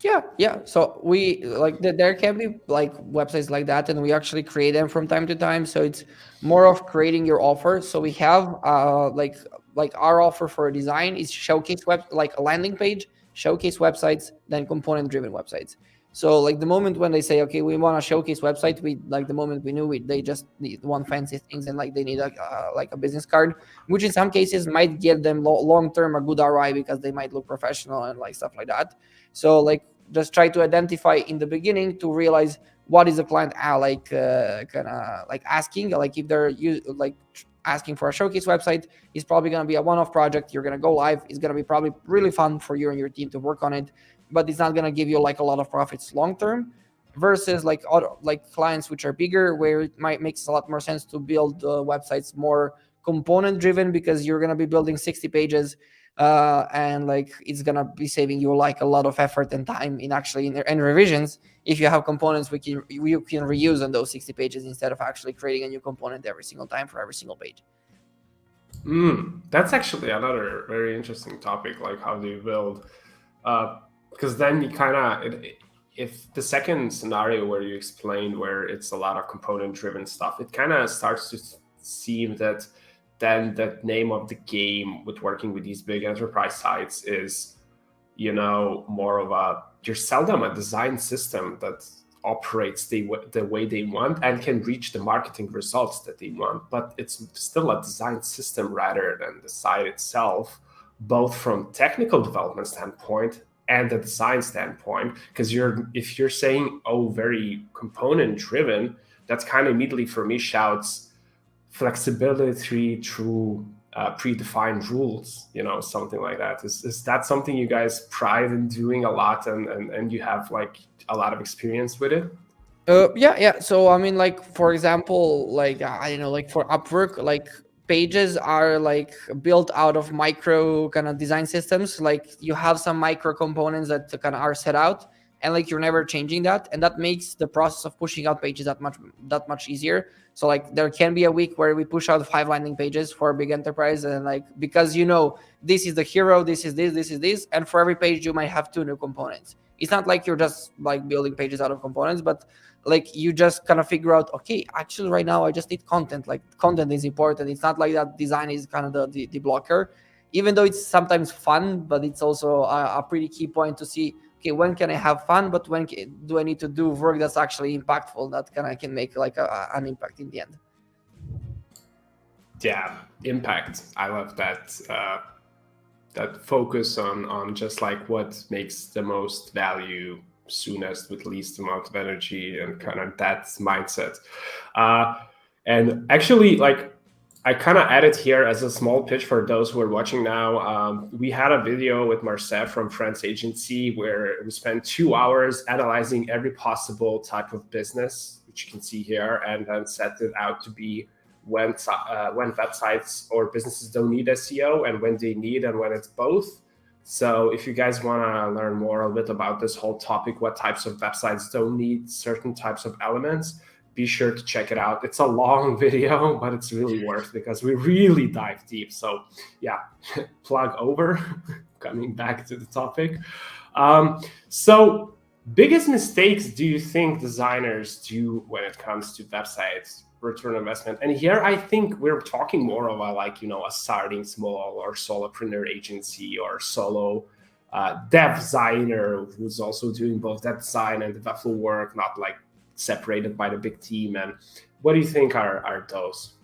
Yeah. So we like there can be like websites like that, and we actually create them from time to time. So it's more of creating your offer. So we have like our offer for a design is showcase like a landing page, showcase websites, then component driven websites. So like the moment when they say, okay, we want a showcase website, we like the moment we knew they just need one fancy things, and like they need like a business card, which in some cases might get them long term a good ROI because they might look professional and like stuff like that. So like just try to identify in the beginning to realize what is the client like kind of like asking, like if they're asking for a showcase website, it's probably going to be a one-off project. You're going to go live. It's going to be probably really fun for you and your team to work on it, but it's not going to give you like a lot of profits long term. versus like clients which are bigger, where it might makes a lot more sense to build websites more component driven, because you're going to be building 60 pages and like it's going to be saving you like a lot of effort and time in actually in revisions. If you have components you can reuse on those 60 pages instead of actually creating a new component every single time for every single page. That's actually another very interesting topic, like how do you build, because then you kind of, if the second scenario where you explained where it's a lot of component driven stuff, it kind of starts to seem that then the name of the game with working with these big enterprise sites is, more of you sell them a design system that operates the way they want and can reach the marketing results that they want, but it's still a design system rather than the site itself, both from technical development standpoint and the design standpoint. Because if you're saying, very component driven, that's kind of immediately for me shouts flexibility through predefined rules, something like that. Is that something you guys pride in doing a lot, and you have like a lot of experience with it? Yeah. So I mean, like for example, like I don't know, like for Upwork, like pages are like built out of micro kind of design systems. Like you have some micro components that kind of are set out, and like you're never changing that, and that makes the process of pushing out pages that much easier. So like there can be a week where we push out 5 landing pages for a big enterprise, and like because this is the hero, this is this, and for every page you might have 2 new components. It's not like you're just like building pages out of components, but like you just kind of figure out, okay, actually right now I just need content. Like content is important. It's not like that design is kind of the blocker, even though it's sometimes fun, but it's also a pretty key point to see, okay, when can I have fun, but when do I need to do work that's actually impactful, that can make like an impact in the end. Yeah, impact. I love that. That focus on just like what makes the most value soonest with least amount of energy, and kind of that mindset. And actually, like, I kind of added here as a small pitch for those who are watching now. We had a video with Marcel from Friends Agency where we spent 2 hours analyzing every possible type of business, which you can see here, and then set it out to be when websites or businesses don't need SEO and when they need, and when it's both. So if you guys want to learn more a bit about this whole topic, what types of websites don't need certain types of elements, be sure to check it out. It's a long video, but it's really worth, because we really dive deep. So yeah, plug over. Coming back to the topic. So biggest mistakes do you think designers do when it comes to websites return on investment? And here I think we're talking more about like, a starting small or solopreneur agency or solo dev designer who's also doing both that design and the Webflow work, not like separated by the big team. And what do you think are those?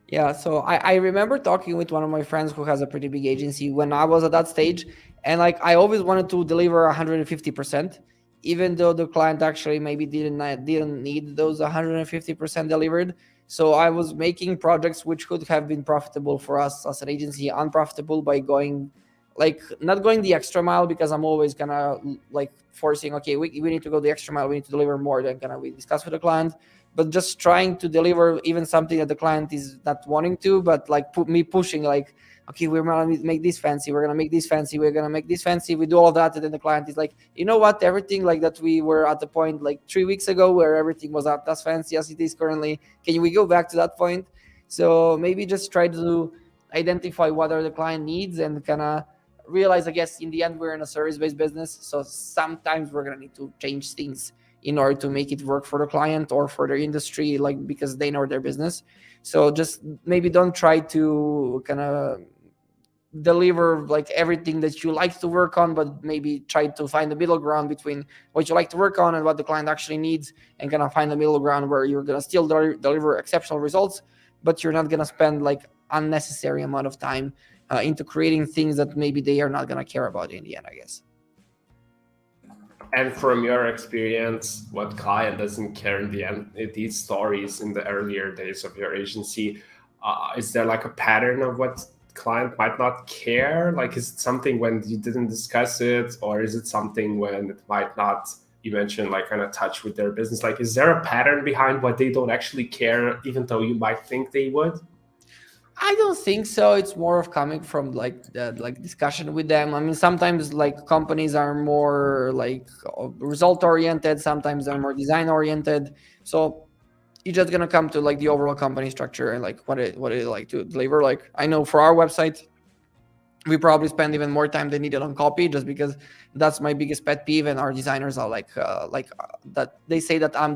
Yeah, so I remember talking with one of my friends who has a pretty big agency when I was at that stage, and like I always wanted to deliver 150%, even though the client actually maybe didn't need those 150% delivered. So I was making projects which could have been profitable for us as an agency, unprofitable by not going the extra mile, because I'm always gonna like forcing, okay, we need to go the extra mile, we need to deliver more than we discuss with the client, but just trying to deliver even something that the client is not wanting to, but like pushing like, okay, we're gonna make this fancy, we're gonna make this fancy, we're gonna make this fancy, we do all that, and then the client is like, you know what, everything like that, we were at the point like 3 weeks ago where everything was not as fancy as it is currently. Can we go back to that point? So maybe just try to identify what are the client needs, and kind of realize, I guess, in the end we're in a service-based business, so sometimes we're gonna need to change things in order to make it work for the client or for their industry, like because they know their business. So just maybe don't try to kind of deliver like everything that you like to work on, but maybe try to find the middle ground between what you like to work on and what the client actually needs, and kind of find the middle ground where you're going to still deliver exceptional results, but you're not going to spend like unnecessary amount of time into creating things that maybe they are not going to care about in the end, I guess. And from your experience, what client doesn't care in the end? These stories in the earlier days of your agency, is there like a pattern of what client might not care? Like, is it something when you didn't discuss it, or is it something when it might not you mentioned like kind of touch with their business. Like, is there a pattern behind what they don't actually care, even though you might think they would? I don't think so. It's more of coming from like the like discussion with them. I mean, sometimes like companies are more like result oriented. Sometimes they're more design oriented. So you're just gonna come to like the overall company structure and like what it like to deliver. Like I know for our website, we probably spend even more time than needed on copy, just because that's my biggest pet peeve. And our designers are like that. They say that I'm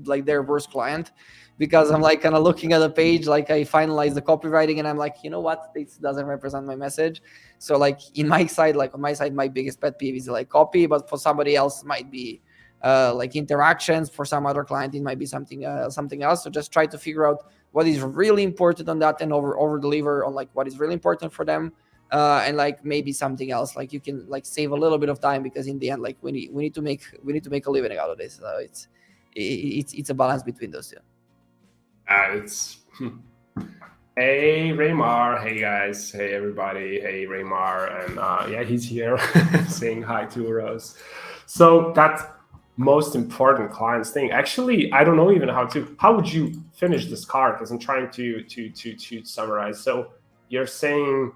like their worst client, because I'm like kind of looking at the page, like I finalize the copywriting, and I'm like, you know what, this doesn't represent my message. So like in my side, like on my side, my biggest pet peeve is like copy, but for somebody else might be like interactions. For some other client, it might be something else. So just try to figure out what is really important on that, and over deliver on like what is really important for them. And like maybe something else, like you can like save a little bit of time, because in the end, like we need to make a living out of this. So it's a balance between those two. It's hey Raymar, hey guys, hey everybody, hey Raymar, and yeah, he's here saying hi to Uros. So that's most important clients thing. Actually, I don't know even how would you finish this card, because I'm trying to summarize. So you're saying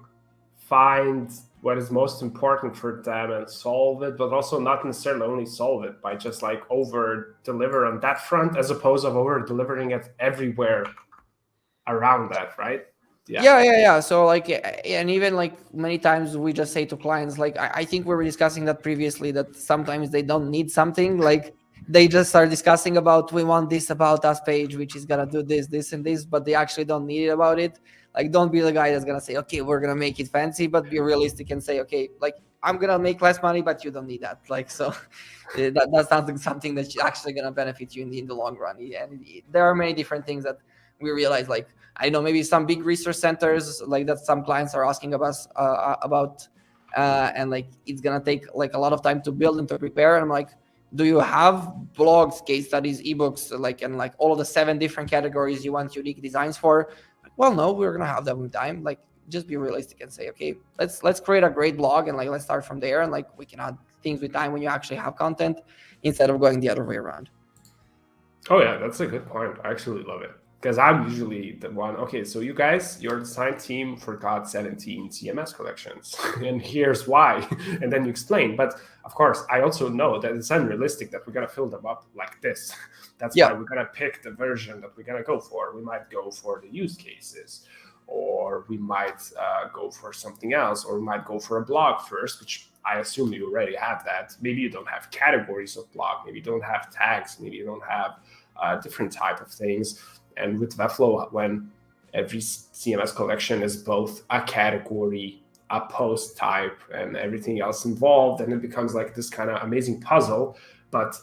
find what is most important for them and solve it, but also not necessarily only solve it by just like over deliver on that front, as opposed of over delivering it everywhere around that, right? Yeah. So like, and even like many times we just say to clients, like I think we were discussing that previously, that sometimes they don't need something. Like they just start discussing about, we want this about us page, which is gonna do this and this, but they actually don't need it about it. Like, don't be the guy that's gonna say, okay, we're gonna make it fancy, but be realistic and say, okay, like I'm gonna make less money, but you don't need that. Like, so that's not something that's actually gonna benefit you in the long run. And there are many different things that we realize, like, I know maybe some big research centers like that some clients are asking of us about, and like it's gonna take like a lot of time to build and to prepare. And I'm like, do you have blogs, case studies, ebooks, like, and like all of the 7 different categories you want unique designs for? Like, well, no, we're gonna have them with time. Like, just be realistic and say, okay, let's create a great blog, and like let's start from there, and like we can add things with time when you actually have content, instead of going the other way around. Oh yeah, that's a good point. I actually love it, because I'm usually the one, okay, so you guys, your design team forgot 17 CMS collections, and here's why. And then you explain. But of course, I also know that it's unrealistic that we're going to fill them up like this. That's why we're going to pick the version that we're going to go for. We might go for the use cases, or we might go for something else, or we might go for a blog first, which I assume you already have that. Maybe you don't have categories of blog. Maybe you don't have tags. Maybe you don't have different type of things. And with Webflow, when every CMS collection is both a category, a post type, and everything else involved, and it becomes like this kind of amazing puzzle. But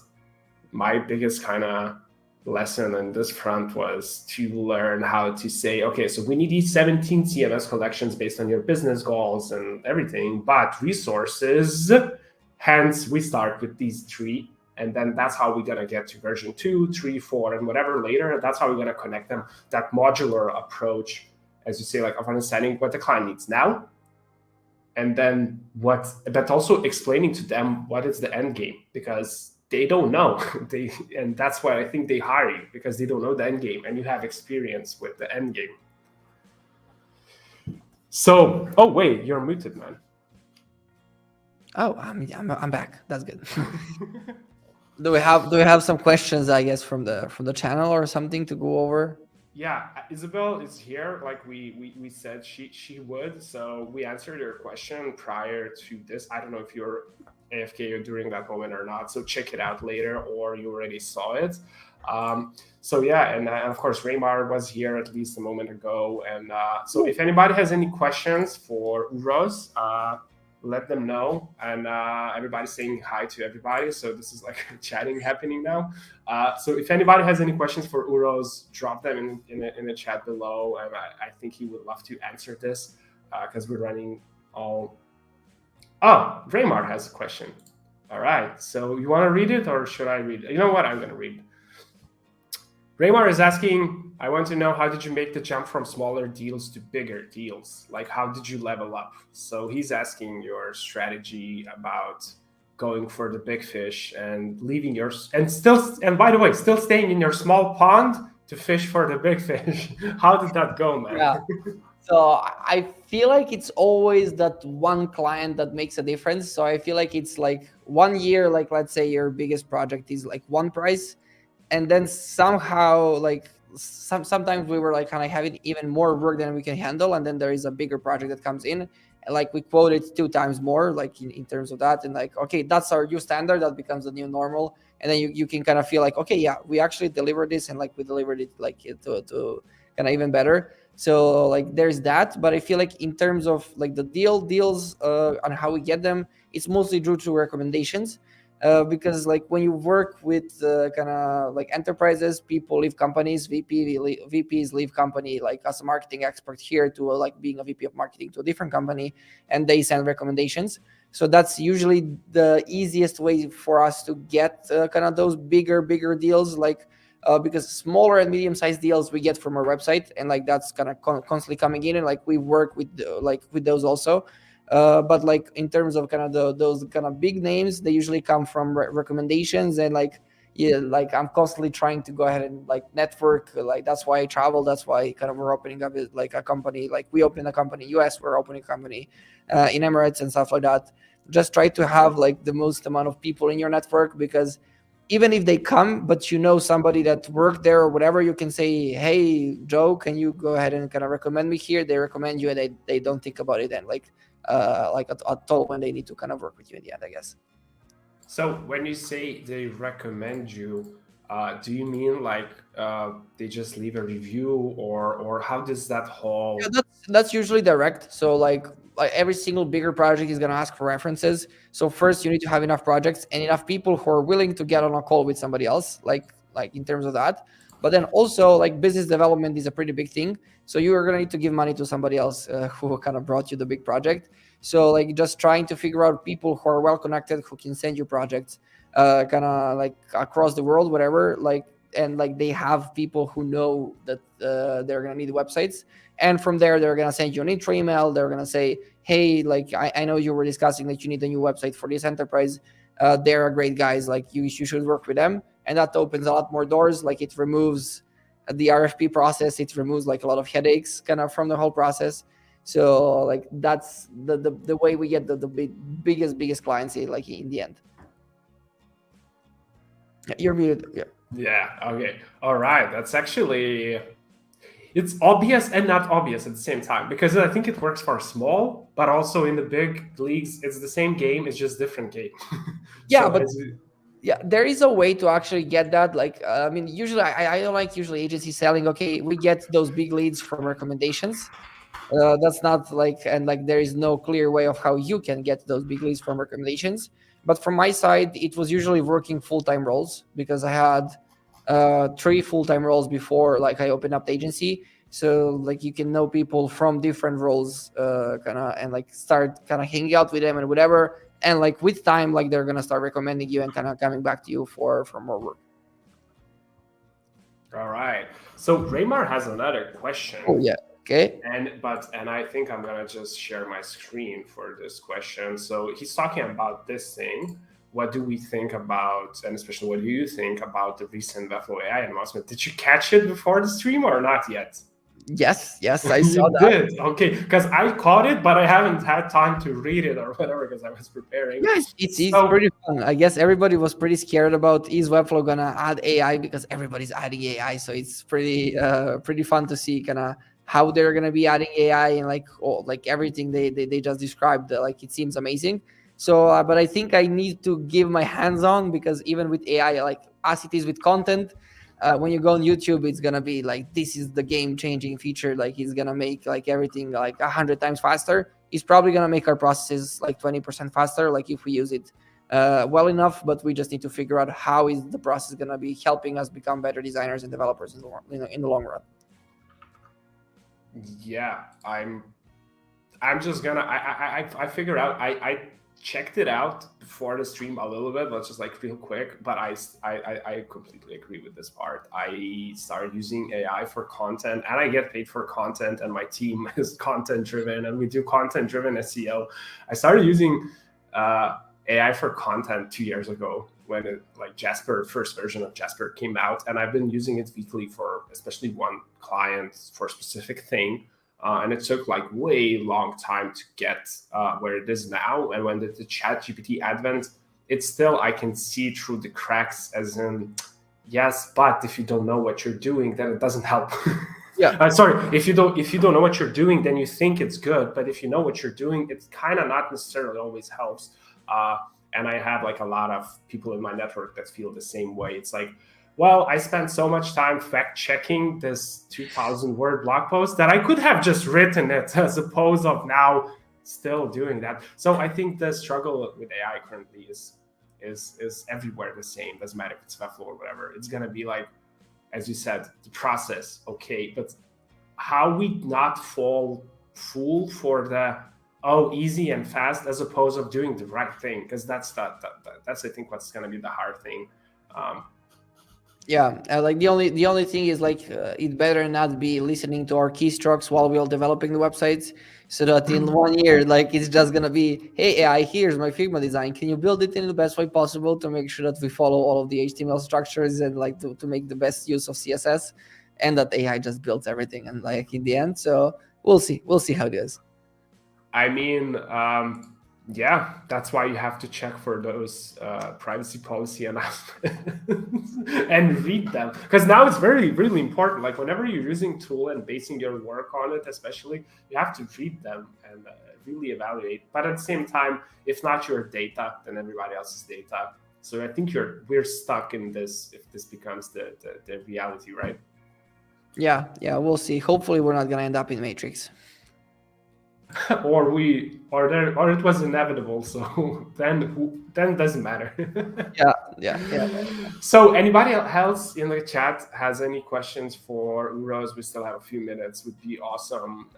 my biggest kind of lesson on this front was to learn how to say, okay, so we need these 17 CMS collections based on your business goals and everything, but resources, hence we start with these 3. And then that's how we're going to get to version 2, 3, 4, and whatever later. That's how we're going to connect them. That modular approach, as you say, like of understanding what the client needs now. And then but also explaining to them what is the end game, because they don't know. And that's why I think they hire you, because they don't know the end game, and you have experience with the end game. So, oh wait, you're muted, man. Oh, I'm back. That's good. Do we have some questions, I guess, from the channel or something to go over? Yeah, Isabel is here. Like we said she would. So we answered your question prior to this. I don't know if you're AFK during that moment or not. So check it out later, or you already saw it. So yeah, and of course Raymar was here at least a moment ago. And so if anybody has any questions for Uros, let them know. And everybody's saying hi to everybody, so this is like chatting happening now. So if anybody has any questions for Uros, drop them in the chat below, and I think he would love to answer this, because we're running all. Oh, Raymar has a question. All right, so you want to read it, or should I read it? You know what, I'm going to read. Raymar is asking, I want to know, how did you make the jump from smaller deals to bigger deals? Like, how did you level up? So he's asking your strategy about going for the big fish and leaving and by the way, still staying in your small pond to fish for the big fish? How did that go, man? Yeah. So I feel like it's always that one client that makes a difference. So I feel like it's like 1 year, like let's say your biggest project is like one price, and then somehow like sometimes we were like kind of having even more work than we can handle, and then there is a bigger project that comes in, and like we quote it 2 times more, like in terms of that, and like okay, that's our new standard, that becomes the new normal, and then you can kind of feel like okay, yeah, we actually delivered this, and like we delivered it like to kind of even better. So like there's that, but I feel like in terms of like the deals and how we get them, it's mostly due to recommendations. Because like when you work with kind of like enterprises, people leave companies, VPs leave company, like as a marketing expert here to like being a VP of marketing to a different company, and they send recommendations. So that's usually the easiest way for us to get kind of those bigger deals, like because smaller and medium-sized deals we get from our website, and like that's kind of constantly coming in, and like we work with like with those also. But like in terms of kind of those kind of big names, they usually come from recommendations, and like yeah, like I'm constantly trying to go ahead and like network. Like that's why I travel. That's why kind of we're opening up like a company. Like we open a company in US, we're opening a company in Emirates and stuff like that. Just try to have like the most amount of people in your network, because even if they come, but you know somebody that worked there or whatever, you can say, hey Joe, can you go ahead and kind of recommend me here? They recommend you, and they don't think about it then, like at all, when they need to kind of work with you in the end, I guess. So when you say they recommend you, do you mean like they just leave a review, or how does that whole? Yeah, that's usually direct. So like every single bigger project is gonna ask for references. So first you need to have enough projects and enough people who are willing to get on a call with somebody else, like in terms of that. But then also like business development is a pretty big thing. So you are gonna need to give money to somebody else who kind of brought you the big project. So like just trying to figure out people who are well connected, who can send you projects, kind of like across the world, whatever. Like and like they have people who know that they're gonna need websites, and from there they're gonna send you an intro email. They're gonna say, hey, like I know you were discussing that you need a new website for this enterprise. They're great guys, like you should work with them, and that opens a lot more doors. Like it removes the RFP process, it removes like a lot of headaches kind of from the whole process. So like that's the way we get the biggest clients like in the end. Yeah, you're muted. Yeah. Yeah. Okay. All right. That's actually, it's obvious and not obvious at the same time, because I think it works for small, but also in the big leagues, it's the same game. It's just different game. Yeah, So but yeah, there is a way to actually get that. Like, I mean, usually I don't like usually agency selling. Okay, we get those big leads from recommendations. That's not like, and like there is no clear way of how you can get those big leads from recommendations. But from my side, it was usually working full-time roles, because I had 3 full-time roles before like I opened up the agency. So like you can know people from different roles, kind of, and like start kind of hanging out with them and whatever. And like with time, like they're gonna start recommending you and kind of coming back to you for more work. all right. So Raymar has another question. Oh yeah. Okay. And I think I'm gonna just share my screen for this question. So he's talking about this thing. What do we think about, and especially what do you think about the recent Webflow AI announcement? Did you catch it before the stream or not yet? Yes, I saw You that. did? Okay, because I caught it, but I haven't had time to read it or whatever because I was preparing. Yes, it's So- pretty fun. I guess everybody was pretty scared about, is Webflow gonna add AI, because everybody's adding AI. So it's pretty fun to see kind of how they're gonna be adding AI, and like like everything they just described. Like it seems amazing. So, but I think I need to give my hands on, because even with AI, like as it is with content, when you go on YouTube, it's gonna be like, this is the game-changing feature. Like it's gonna make like everything like 100 times faster. It's probably gonna make our processes like 20% faster, like if we use it well enough. But we just need to figure out how is the process gonna be helping us become better designers and developers in the long run. Yeah, I'm just gonna I figured out, I checked it out before the stream a little bit, but just like real quick. But I completely agree with this part. I started using AI for content, and I get paid for content, and my team is content driven, and we do content driven SEO. I started using AI for content 2 years ago when Jasper, first version of Jasper came out, and I've been using it weekly for especially one client for a specific thing. And it took way long time to get where it is now. And when the chat GPT advent, it's still, I can see through the cracks, as in, yes, but if you don't know what you're doing, then it doesn't help. Yeah. Sorry, if you don't know what you're doing, then you think it's good. But if you know what you're doing, it's kind of not necessarily always helps. And I have a lot of people in my network that feel the same way. It's like, well, I spent so much time fact checking this 2,000 word blog post that I could have just written it, as opposed of now still doing that. So I think the struggle with AI currently is everywhere the same. Doesn't matter if it's Webflow or whatever. It's gonna be as you said, the process, okay, but how we not fall fool for the easy and fast, as opposed of doing the right thing, because that's I think what's gonna be the hard thing. Yeah, the only thing is it better not be listening to our keystrokes while we're developing the websites, so that in 1 year it's just gonna be, hey AI, here's my Figma design, can you build it in the best way possible to make sure that we follow all of the HTML structures and to make the best use of CSS, and that AI just builds everything and in the end. So we'll see how it is. I mean, yeah, that's why you have to check for those privacy policy announcements and read them, because now it's really important. Whenever you're using tool and basing your work on it, especially, you have to read them and really evaluate. But at the same time, if not your data, then everybody else's data. So I think we're stuck in this if this becomes the reality, right? Yeah, we'll see. Hopefully, we're not gonna end up in Matrix. or it was inevitable, so then it doesn't matter. yeah. So anybody else in the chat has any questions for Uros? We still have a few minutes. Would be awesome.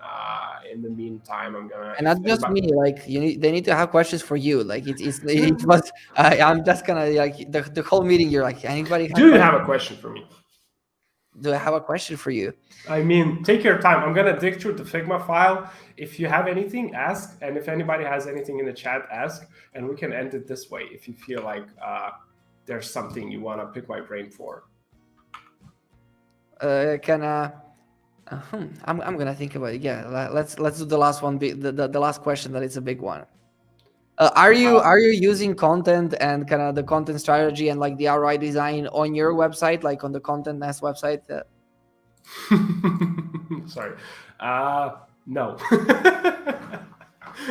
In the meantime, I'm gonna, and not just me, they need to have questions for you. It was I'm just gonna the whole meeting, you're anybody do you have a question for me? Do I have a question for you? I mean, take your time. I'm gonna dig through the Figma file. If you have anything, ask. And if anybody has anything in the chat, ask. And we can end it this way if you feel there's something you want to pick my brain for. I'm gonna think about it. Yeah, let's do the last one. The last question, that is a big one. Are you using content and kind of the content strategy and the ROI design on your website, on the Content Nest website? Sorry, no.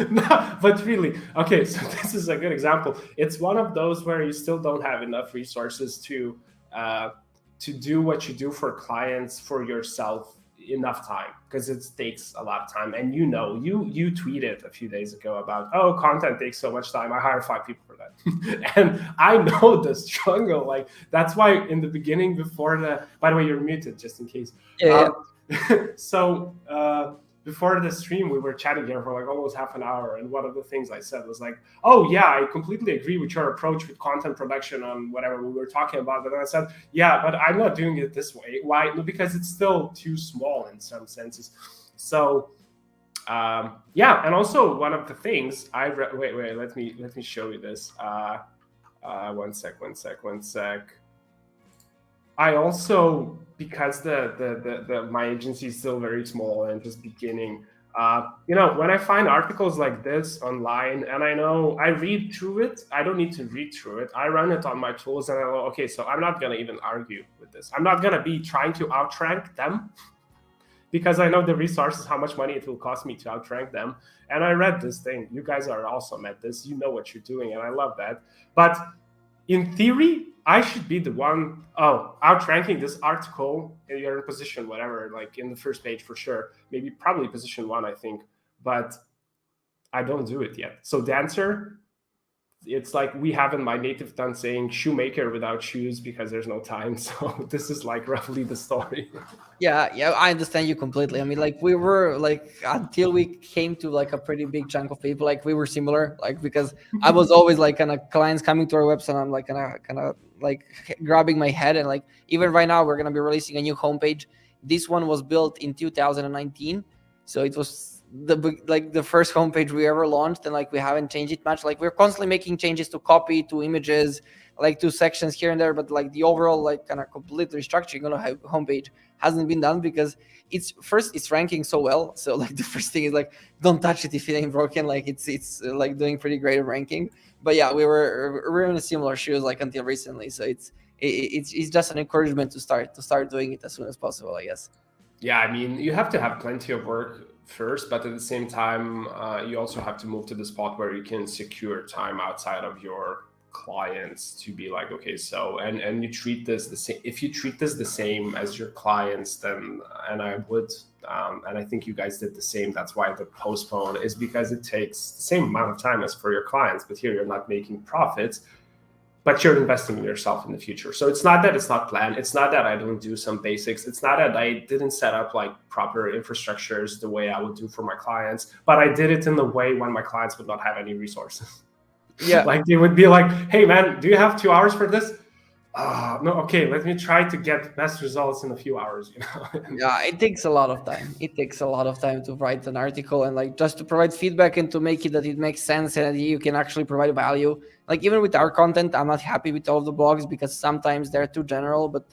No, but really, okay. So this is a good example. It's one of those where you still don't have enough resources to do what you do for clients, for yourself, enough time, because it takes a lot of time. And you tweeted a few days ago about, content takes so much time, I hire 5 people for that. And I know the struggle. That's why in the beginning, by the way, you're muted just in case. So before the stream, we were chatting here for almost half an hour, and one of the things I said was I completely agree with your approach with content production on whatever we were talking about. And I said, yeah, but I'm not doing it this way. Why? Because it's still too small in some senses. So yeah, and also one of the things wait, let me show you this. One sec. I also, because the my agency is still very small and just beginning, when I find articles like this online, and I read through it, I don't need to read through it. I run it on my tools, and I go, okay, so I'm not gonna even argue with this. I'm not gonna be trying to outrank them, because I know the resources, how much money it will cost me to outrank them. And I read this thing. You guys are awesome at this. You know what you're doing, and I love that. But in theory, I should be the one outranking this article, and you're in position, whatever, in the first page for sure, probably position 1, I think, but I don't do it yet. So the answer, it's we have in my native tongue saying shoemaker without shoes, because there's no time. So this is roughly the story. Yeah, I understand you completely. I mean, we were until we came to a pretty big chunk of people, we were similar, because I was always kind of clients coming to our website, I'm kind of grabbing my head, and even right now we're gonna be releasing a new homepage. This one was built in 2019, So it was the first homepage we ever launched, and like we haven't changed it much. Like we're constantly making changes to copy, to images, like to sections here and there, but like the overall like kind of complete restructuring on a homepage hasn't been done because it's ranking so well. So like the first thing is like, don't touch it if it ain't broken. Like it's like doing pretty great at ranking. But yeah, we're in a similar shoes like until recently. So it's just an encouragement to start doing it as soon as possible, I guess. Yeah, I mean, you have to have plenty of work first, but at the same time, you also have to move to the spot where you can secure time outside of your clients to be like, okay, so and you treat this the same. If you treat this the same as your clients, then and I would, and I think you guys did the same. That's why the postpone is, because it takes the same amount of time as for your clients, but here you're not making profits, but you're investing in yourself in the future. So it's not that it's not planned. It's not that I don't do some basics. It's not that I didn't set up like proper infrastructures the way I would do for my clients, but I did it in the way when my clients would not have any resources. Yeah. Like they would be like, hey man, do you have 2 hours for this? No, okay, let me try to get best results in a few hours, you know? Yeah, it takes a lot of time. It takes a lot of time to write an article and like just to provide feedback and to make it that it makes sense and that you can actually provide value. Like even with our content, I'm not happy with all of the blogs because sometimes they're too general, but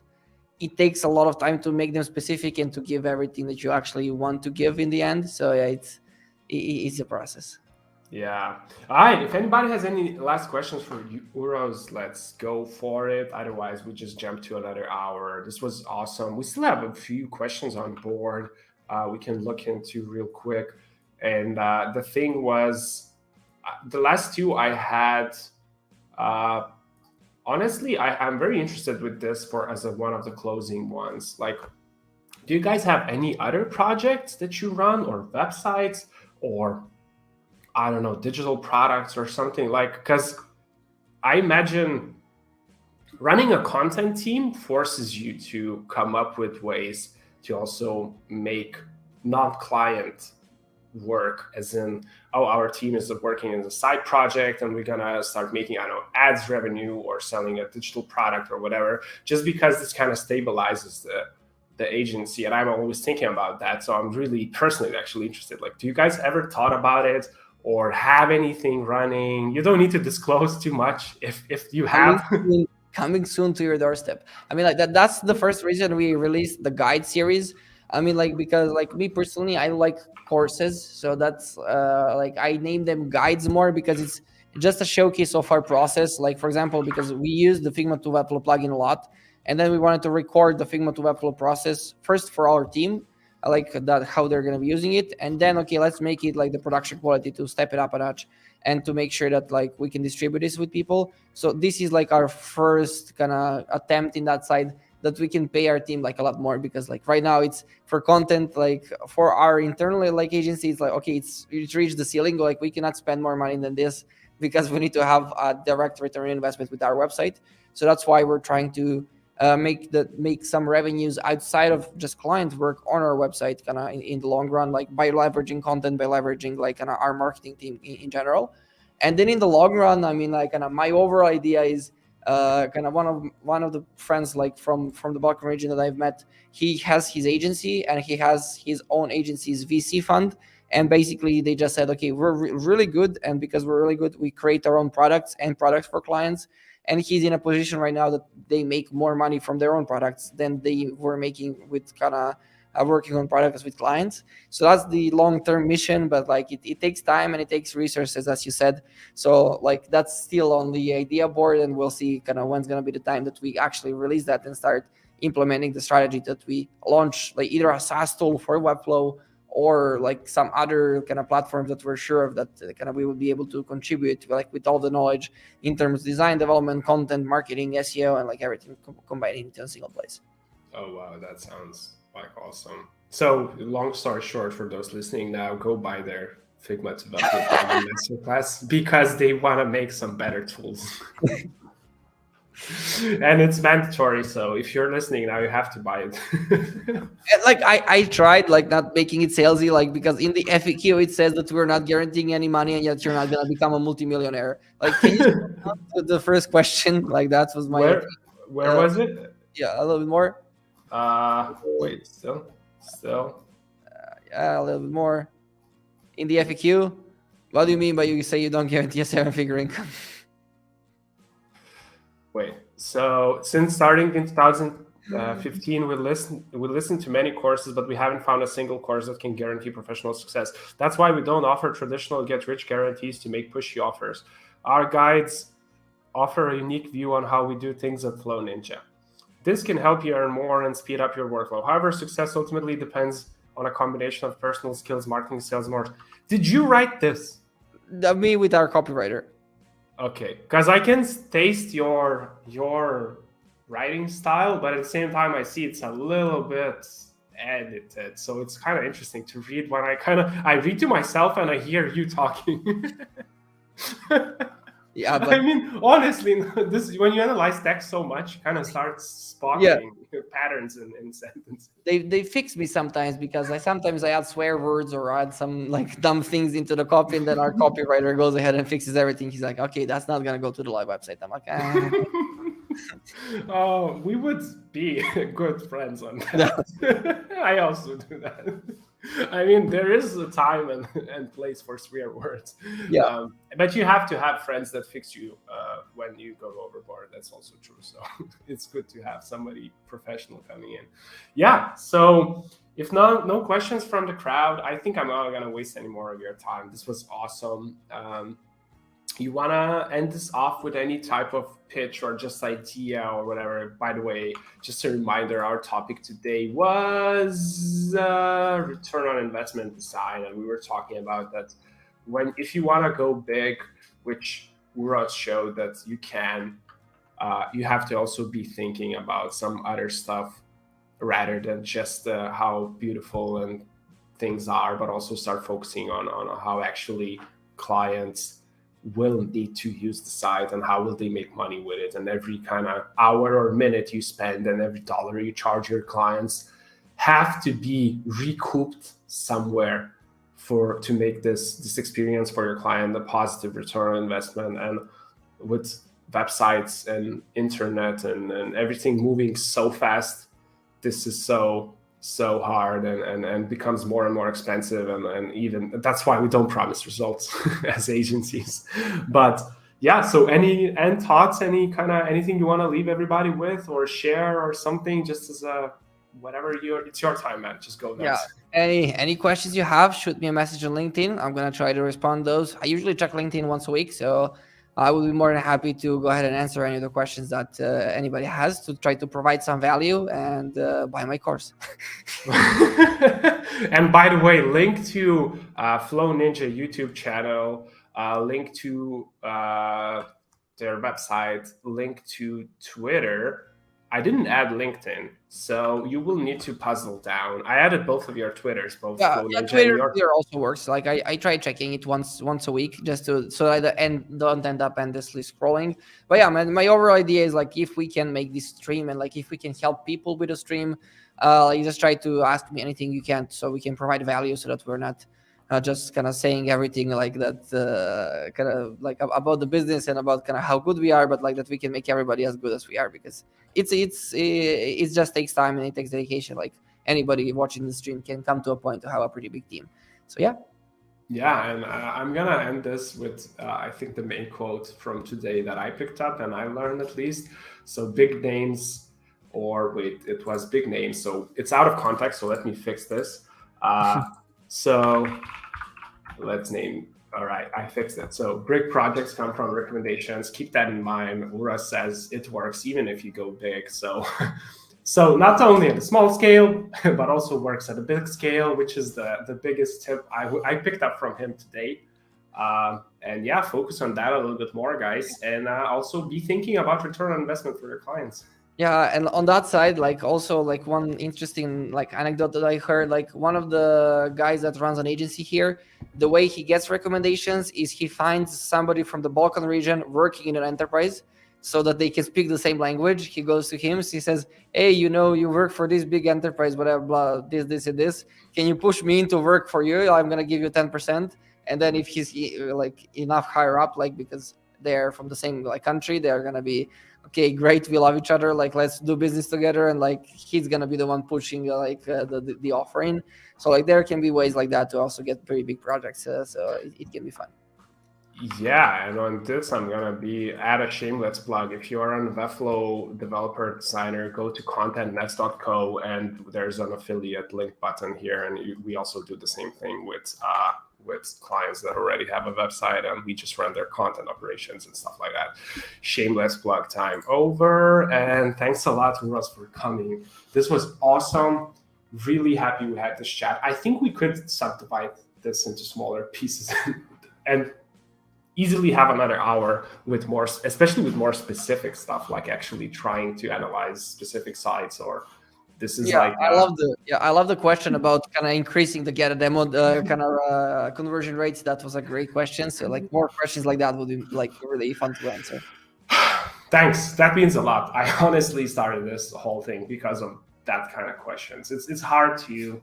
it takes a lot of time to make them specific and to give everything that you actually want to give in the end. So yeah, it's a process. Yeah. All right. If anybody has any last questions for Uros, let's go for it. Otherwise, we just jump to another hour. This was awesome. We still have a few questions on board we can look into real quick. And the thing was, the last two I had, honestly, I'm very interested with this for as one of the closing ones. Like, do you guys have any other projects that you run or websites or I don't know, digital products or something like, because I imagine running a content team forces you to come up with ways to also make non-client work, as in, oh, our team is working as a side project and we're gonna start making, I don't know, ads revenue or selling a digital product or whatever, just because this kind of stabilizes the agency. And I'm always thinking about that. So I'm really personally actually interested. Like, do you guys ever thought about it? Or have anything running? You don't need to disclose too much if you have. Coming soon to your doorstep. I mean, like that's the first reason we released the guide series. I mean, like, because like me personally, I like courses. So that's like I name them guides more because it's just a showcase of our process. Like, for example, because we use the Figma to Webflow plugin a lot. And then we wanted to record the Figma to Webflow process first for our team. I like that how they're going to be using it, and then okay, let's make it like the production quality to step it up a notch and to make sure that like we can distribute this with people. So this is like our first kind of attempt in that side that we can pay our team like a lot more, because like right now it's for content, like for our internal like agency, it's like okay, it's reached the ceiling, like we cannot spend more money than this because we need to have a direct return on investment with our website. So that's why we're trying to make some revenues outside of just client work on our website, kind of in the long run, like by leveraging content, by leveraging like kind of our marketing team in general. And then in the long run, I mean, like kind of my overall idea is kind of one of the friends like from the Balkan region that I've met. He has his agency and he has his own agency's VC fund. And basically, they just said, okay, we're really good, and because we're really good, we create our own products for clients. And he's in a position right now that they make more money from their own products than they were making with kind of working on products with clients. So that's the long-term mission, but like it takes time and it takes resources, as you said. So like that's still on the idea board, and we'll see kind of when's going to be the time that we actually release that and start implementing the strategy that we launch, like either a SaaS tool for Webflow or like some other kind of platforms that we're sure of that kind of we will be able to contribute like with all the knowledge in terms of design, development, content, marketing, SEO, and like everything combining into a single place. Oh, wow. That sounds like awesome. So long story short, for those listening now, go buy their Figma to Webflow plugin masterclass because they want to make some better tools. And it's mandatory, so if you're listening now, you have to buy it. Like I tried like not making it salesy, like because in the FAQ it says that we're not guaranteeing any money and yet you're not gonna become a multimillionaire. Like, can you to the first question? Like that was my where was it? Yeah, a little bit more. Wait, still. a little bit more. In the FAQ, what do you mean by you say you don't guarantee a 7-figure income? Wait, so since starting in 2015, we listened to many courses, but we haven't found a single course that can guarantee professional success. That's why we don't offer traditional get-rich guarantees to make pushy offers. Our guides offer a unique view on how we do things at Flow Ninja. This can help you earn more and speed up your workflow. However, success ultimately depends on a combination of personal skills, marketing, sales, and more. Did you write this? Me with our copywriter. Okay, because I can taste your writing style, but at the same time, I see it's a little bit edited. So it's kind of interesting to read when I read to myself and I hear you talking. Yeah, but I mean, honestly, this when you analyze text so much, you kind of start spotting patterns in sentences. they fix me sometimes because sometimes I add swear words or add some like dumb things into the copy, and then our copywriter goes ahead and fixes everything. He's like, okay, that's not gonna go to the live website. I'm like, Oh, we would be good friends on that. I also do that. I mean, there is a time and place for swear words. Yeah. But you have to have friends that fix you when you go overboard. That's also true. So it's good to have somebody professional coming in. Yeah. So if no questions from the crowd, I think I'm not going to waste any more of your time. This was awesome. You want to end this off with any type of pitch or just idea or whatever? By the way, just a reminder, our topic today was return on investment design. And we were talking about that if you want to go big, which Uros showed that you can, you have to also be thinking about some other stuff rather than just how beautiful and things are, but also start focusing on how actually clients will need to use the site and how will they make money with it. And every kind of hour or minute you spend and every dollar you charge your clients have to be recouped somewhere to make this experience for your client a positive return on investment. And with websites and internet and everything moving so fast, this is so hard and becomes more and more expensive, and even that's why we don't promise results as agencies. But yeah, so any end thoughts, anything you want to leave everybody with or share or something, just as a whatever it's your time, man. Just go nuts. Yeah. Any questions you have, shoot me a message on LinkedIn. I'm gonna try to respond those. I usually check LinkedIn once a week, so I will be more than happy to go ahead and answer any of the questions that anybody has to try to provide some value and buy my course. And by the way, link to Flow Ninja YouTube channel, link to their website, link to Twitter. I didn't add LinkedIn, so you will need to puzzle down. I added both of your Twitters, both Flow Ninja Twitter and your... also works. Like I try checking it once a week just so I don't end up endlessly scrolling. But yeah, my overall idea is like if we can make this stream and like if we can help people with a stream, you just try to ask me anything you can so we can provide value so that we're not just kind of saying everything like that, kind of like about the business and about kind of how good we are, but like that we can make everybody as good as we are, because it just takes time and it takes dedication. Like anybody watching the stream can come to a point to have a pretty big team. So yeah, and I'm gonna end this with I think the main quote from today that I picked up and I learned at least. So big names, or wait, it was big names, so it's out of context, so let me fix this. So let's name, all right, I fixed it. So great projects come from recommendations. Keep that in mind. Uros says it works even if you go big. So not only at a small scale, but also works at a big scale, which is the biggest tip I picked up from him today. And yeah, focus on that a little bit more, guys. And also be thinking about return on investment for your clients. Yeah, and on that side, like also like one interesting like anecdote that I heard, like one of the guys that runs an agency here, the way he gets recommendations is he finds somebody from the Balkan region working in an enterprise so that they can speak the same language. He goes to him, he says, hey, you work for this big enterprise, whatever, blah, this and this. Can you push me into work for you? I'm gonna give you 10%. And then if he's like enough higher up, like because they're from the same like country, they're gonna be okay, great, we love each other, like let's do business together, and like he's gonna be the one pushing the offering. So like there can be ways like that to also get pretty big projects, so it can be fun. Yeah, and on this, I'm gonna add a shameless plug. If you are a Webflow developer designer, go to contentnest.co, and there's an affiliate link button here. And we also do the same thing with clients that already have a website, and we just run their content operations and stuff like that. Shameless plug time over, and thanks a lot, Uros, for coming. This was awesome. Really happy we had this chat. I think we could subdivide this into smaller pieces and easily have another hour with more, especially with more specific stuff, like actually trying to analyze specific sites. Or this is like I love the question about kind of increasing the get a demo kind of conversion rates. That was a great question. So like more questions like that would be like really fun to answer. Thanks, that means a lot. I honestly started this whole thing because of that kind of questions. It's hard to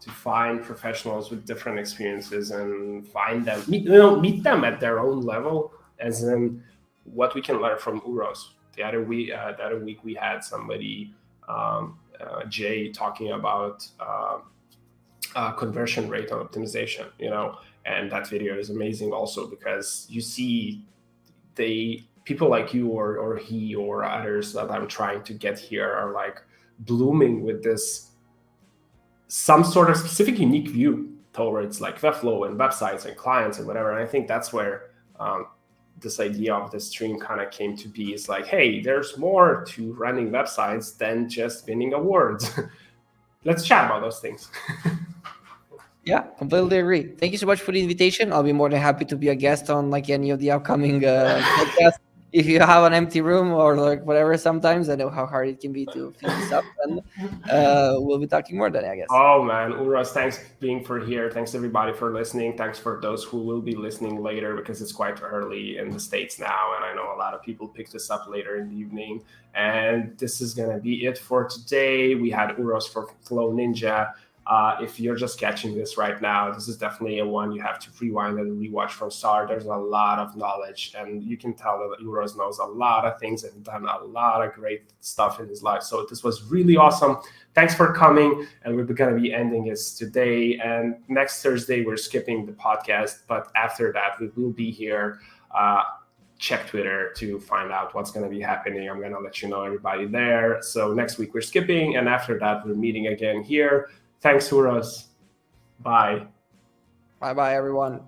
find professionals with different experiences and find them, meet them at their own level, as in what we can learn from Uros. The other week we had somebody, Jay, talking about conversion rate optimization, and that video is amazing also because you see people like you or he or others that I'm trying to get here are like blooming with this some sort of specific unique view towards like Webflow and websites and clients and whatever. And I think that's where this idea of the stream kind of came to be, is like, hey, there's more to running websites than just winning awards. Let's chat about those things. Yeah, completely agree. Thank you so much for the invitation. I'll be more than happy to be a guest on like any of the upcoming podcasts. If you have an empty room or like whatever, sometimes I know how hard it can be to fill this up, and we'll be talking more then, I guess. Oh man, Uros, thanks being for here. Thanks everybody for listening. Thanks for those who will be listening later, because it's quite early in the States now, and I know a lot of people pick this up later in the evening. And this is gonna be it for today. We had Uros for Flow Ninja. If you're just catching this right now, this is definitely a one you have to rewind and rewatch from start. There's a lot of knowledge, and you can tell that Uros knows a lot of things and done a lot of great stuff in his life. So this was really awesome. Thanks for coming, and we're going to be ending this today. And next Thursday, we're skipping the podcast, but after that, we will be here. Check Twitter to find out what's going to be happening. I'm going to let you know everybody there. So next week, we're skipping, and after that, we're meeting again here. Thanks, Uros. Bye. Bye-bye, everyone.